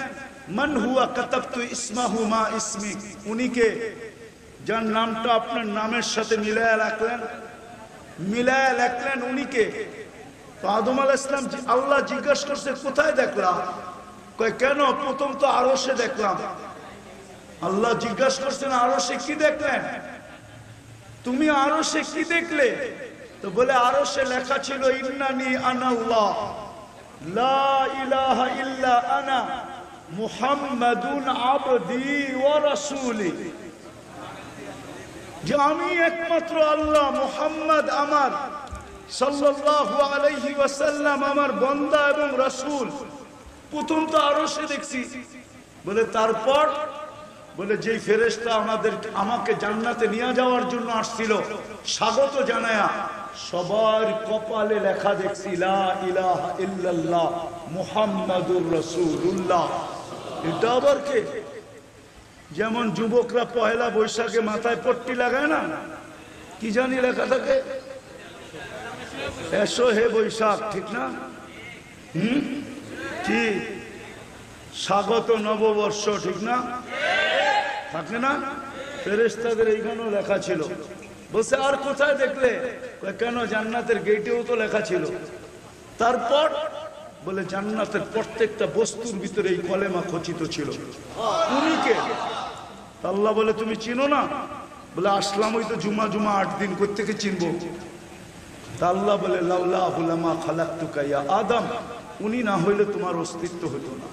মান হুয়া কাতাবতু ইসমাহু মা ইসমি, উনিকে যার নামটা আপনার নামের সাথে মিলায়া রাখলেন, উনিকে। তো আদম আলাইহিস সালাম আল্লাহ জিজ্ঞাসা করছে কোথায় দেখলাম? কয় কেন? প্রথম তো আরশে দেখলাম। আল্লাহ জিজ্ঞাসা করছেন আরশে কি দেখলেন? তুমি আরশে কি দেখলে? তো বলে আরশে লেখা ছিল ইন্নানি আনাল্লাহ লা ইলাহা ইল্লা আনা মুহাম্মাদুন আবদি ওয়া রাসূলি, যে আমি একমাত্র আল্লাহ, মুহাম্মদ আমার সাল্লাল্লাহু আলাইহি ওয়াসাল্লাম আমার বান্দা এবং রাসূল। প্রথম তো আরশে দেখছি। বলে তারপর? বলে যেই ফেরেশতা আমাকে জান্নাতে নিয়ে যাওয়ার জন্য আসছিল, স্বাগত জানায়া সবার কপালে লেখা দেখছি লা ইলাহা ইল্লাল্লাহ মুহাম্মাদুর রাসূলুল্লাহ। এটা আবার কে? যেমন যুবকরা পয়লা বৈশাখে মাথায় পট্টি লাগায় না, কি জানি লেখা থাকে, এসো হে বৈশাখ, ঠিক না? কি স্বাগত নববর্ষ, ঠিক না? থাকে না? ফেরেশতাদের এইখানেও লেখা ছিল। বলছে আর কোথায় দেখলে? কেন, জান্নাতের গেটেও তো লেখা ছিল। তারপর বলে জান্নাতের প্রত্যেকটা বস্তুর ভিতরে এই কলেমা খচিত ছিল। উনি কে? আল্লাহ বলে তুমি চিনো না? বলে আসলাম ওই তো জুমা 8 দিন, কোত্থেকে চিনবো? আল্লাহ বলে লাউলাহু লামা খালাকতুকা ইয়া আদম, উনি না হইলে তোমার অস্তিত্ব হতো না।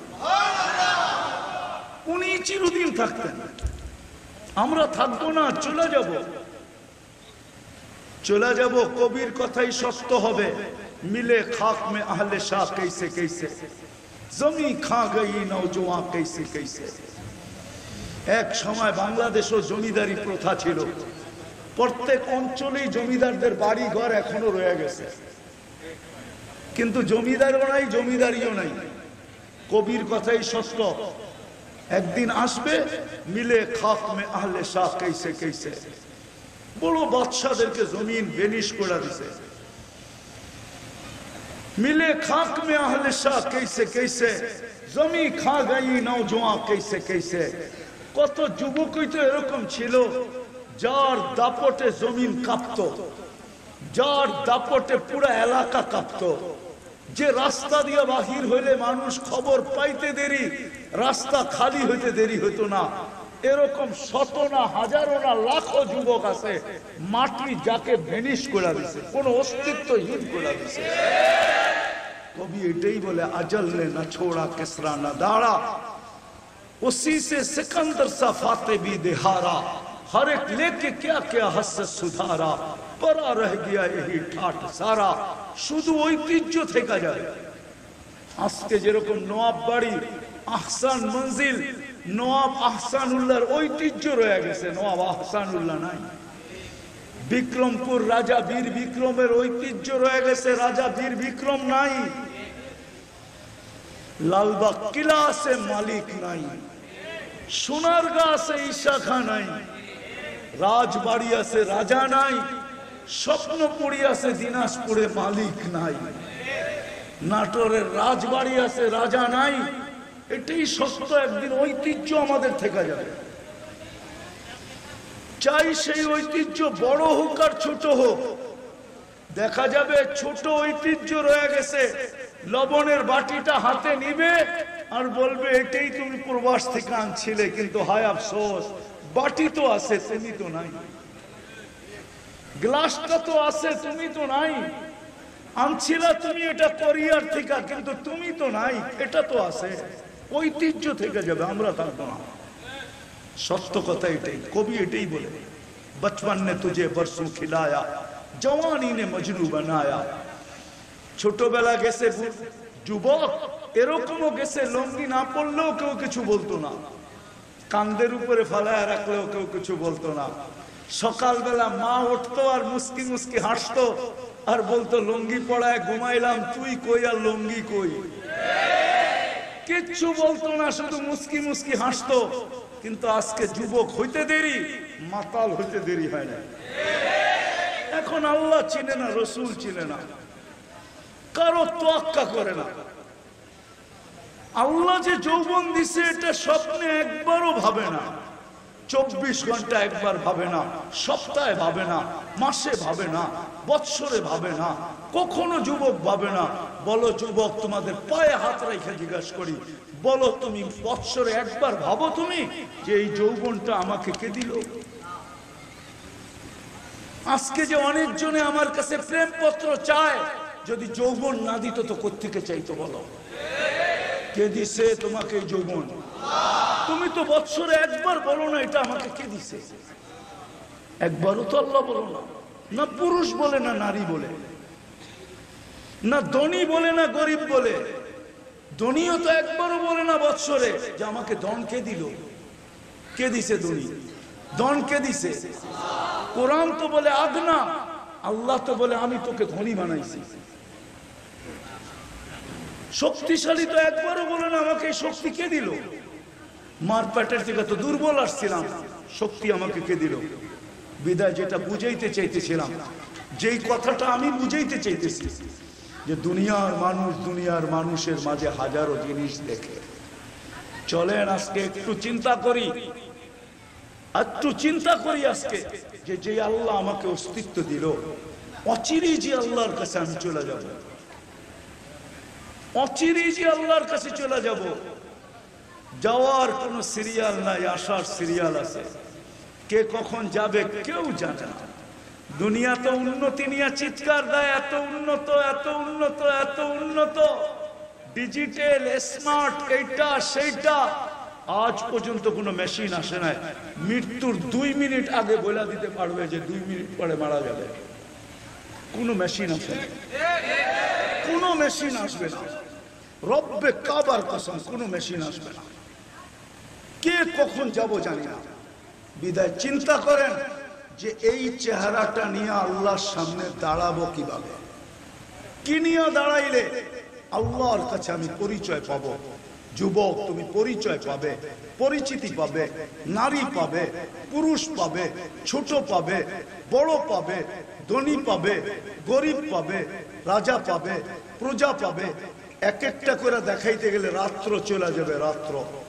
উনি চিরদিন থাকতেন, আমরা থাকবো না, চলে যাব। চলে যাব, কবির কথাই সত্য হবে। মিলে খাক মে আহলে শাহ कैसे कैसे, জমি খা গই নওজওয়ান कैसे कैसे। এক সময় বাংলাদেশও জমিদারি প্রথা ছিল, প্রত্যেক অঞ্চলেই জমিদারদের বাড়ি ঘর এখনো রয়ে গেছে, কিন্তু জমিদারও নাই, জমিদারিও নাই। কবির কথাই সত্য, একদিন আসবে মিলে খাক মে আহলে শাহ कैसे कैसे। বড় বাদশাদেরকে জমিন বেনিশ করে দিছে, मिले खाक में अहले शाह कैसे कैसे, जमी खा गई नौजवान कैसे कैसे। কত যুবকই তো এরকম ছিল যার দাপটে জমিন কাঁপতো, যার দাপটে পুরো এলাকা কাঁপতো। যে রাস্তা দিয়ে বাহির হইলে মানুষ খবর পাইতে দেরি, রাস্তা খালি হইতে দেরি হতো না। এরকম শত না হাজারো না লাখো যুবক আছে মাটি যাকে ভেনিশ করে দিছে, কোন অস্তিত্বহীন করে দিছে। कभी एटाई बोले अजल ने न छोड़ा किसरा न दाड़ा, उसी से सिकंदर सा फाते भी दिहारा। हर एक लेके क्या क्या हस सुधारा, परा रह गया यही ठाट सारा। शुद्ध ঐতিহ্য থেকে যায়। আজকে যেরকম নওয়াব বাড়ি, আহসান মঞ্জিল, নওয়াব আহসানুল্লাহর ঐতিহ্য রয়ে গেছে, নওয়াব আহসানুল্লাহ নাই। বিক্রমপুর রাজা বীর বিক্রমের ঐতিহ্য রয়ে গেছে, রাজা বীর বিক্রম নাই। লালবাগ কিলা আছে, মালিক নাই। সোনারগাঁ আছে, ঈশা খাঁ নাই। রাজবাড়ি আছে, রাজা নাই। স্বপ্নপুরী আছে, দিনাজপুরে মালিক নাই। নাটোরের রাজবাড়ি আছে, রাজা নাই। এটাই সত্য, একদিন ঐতিহ্য আমাদের থেকে যাবে। চাই সেই ঐতিহ্য বড় হোক আর ছোট হোক, দেখা যাবে ছোট ঐতিহ্য রয়ে গেছে। লবণের বাটিটা হাতে নিবে আর বলবে এটাই তুমি প্রবাস থেকে আনছিলে, কিন্তু হায় আফসোস বাটি তো আছে, তুমি তো নাই। গ্লাসটা তো আছে, তুমি তো নাই। আনছিলা তুমি এটা কোরিয়ার থেকে, কিন্তু তুমি তো নাই। এটা তো আছে, ঐতিহ্য থেকে যাবে, আমরা থাকবো না। সত্য কথা এটাই, কবি এটাই বলে, বচপন ने तुझे बरसों खिलाया, जवानी ने मजनू बनाया। ছোটবেলা গেছে যুবক, এরকমও গেছে লঙ্গি না পড়লেও কেউ কিছু বলতো না, কান্দের উপরে ফালায় রাখলেও কেউ কিছু বলতো না। সকালবেলা মা উঠতো আর মুস্কি মুস্কি হাসতো আর বলতো লঙ্গি পড়ায় ঘুমাইলাম, তুই কই আর লঙ্গি কই। কিচ্ছু বলতো না, শুধু মুস্কি মুস্কি হাসতো। কিন্তু আজকে যুবক হইতে দেরি, মাতাল হইতে দেরি হয় না। এখন আল্লাহ চিনে না, রসুল চিনে না, কারো তোয়াক্কা করে না। আল্লাহ যে যৌবন দিছে এটা স্বপ্নে একবারও ভাবে না, 24 ঘন্টা একবার ভাবে না, সপ্তাহে ভাবে না, মাসে ভাবে না, বৎসরে ভাবে না, কখনো যুবক ভাবে না। বলো যুবক, তোমাদের পায়ে হাত রেখে জিজ্ঞাসা করি, বলো তুমি বৎসরে একবার ভাবো তুমি যে এই যৌবনটা আমাকে কে দিল? আজকে যে অনেক জনে আমার কাছে প্রেম পত্র চায়, যদি যৌবন না দিত তো কোত্থেকে চাইতো বলো? কে দিছে তোমাকে এই যৌবন? তুমি তো বৎসরে একবার বলো না এটা আমাকে কে দিছে? একবারও তো আল্লাহ বলো না। না পুরুষ বলে, না নারী বলে, না ধনী বলে, না গরিব বলে। ধনীও তো একবারও বলে না বৎসরে যে আমাকে ধন কে দিল, কে দিছে ধনী? ধন কে দিছে? কোরআন তো বলে আগনা, আল্লাহ তো বলে আমি তোকে ধনী বানাইছি। শক্তিশালী তো একবারও বলে না আমাকে শক্তি কে দিল। মার পেটের থেকে তো দুর্বল আসছিলাম, শক্তি আমাকে কে দিল? বিদায় যেটা বুঝাইতে চাইতেছিলাম, যেই কথাটা আমি বুঝাইতে চাইতেছি, যে দুনিয়ার মানুষের মাঝে হাজারো জিনিস দেখে। চলেন আজকে একটু চিন্তা করি আজকে, যে আল্লাহ আমাকে অস্তিত্ব দিল, অচিরেই যে আল্লাহর কাছে আমি চলে যাব, অচিরেই যে আল্লাহর কাছে চলে যাব। যাওয়ার কোনো সিরিয়াল নাই, আসার সিরিয়াল আছে। কে কখন যাবে কেউ জানে না। দুনিয়া তো উন্নতি নিয়ে চিৎকার দেয়, এত উন্নত, এত উন্নত, এত উন্নত, ডিজিটাল, স্মার্ট, এইটা সেইটা। আজ পর্যন্ত কোনো মেশিন আসে নাই মৃত্যুর 2 মিনিট আগে বলে দিতে পারবে যে 2 মিনিট পরে মারা যাবে। কোনো মেশিন আসে না, কোনো মেশিন আসবে না। রব্বে কাবার কসম, কোনো মেশিন আসবে না। কে কখন যাব জানি না। বিদায় চিন্তা করেন যে এই চেহারাটা নিয়ে আল্লাহর সামনে দাঁড়াবো কিভাবে, কি নিয়ে দাঁড়াইলে আল্লাহর কাছে আমি পরিচয় পাবো। যুবক, তুমি পরিচয় পাবে, পরিচিতি পাবে, নারী পাবে, পুরুষ পাবে, ছোট পাবে, বড় পাবে, ধনী পাবে, গরিব পাবে, রাজা পাবে, প্রজা পাবে। এক একটা করে দেখাইতে গেলে রাত্র চলে যাবে, রাত্র।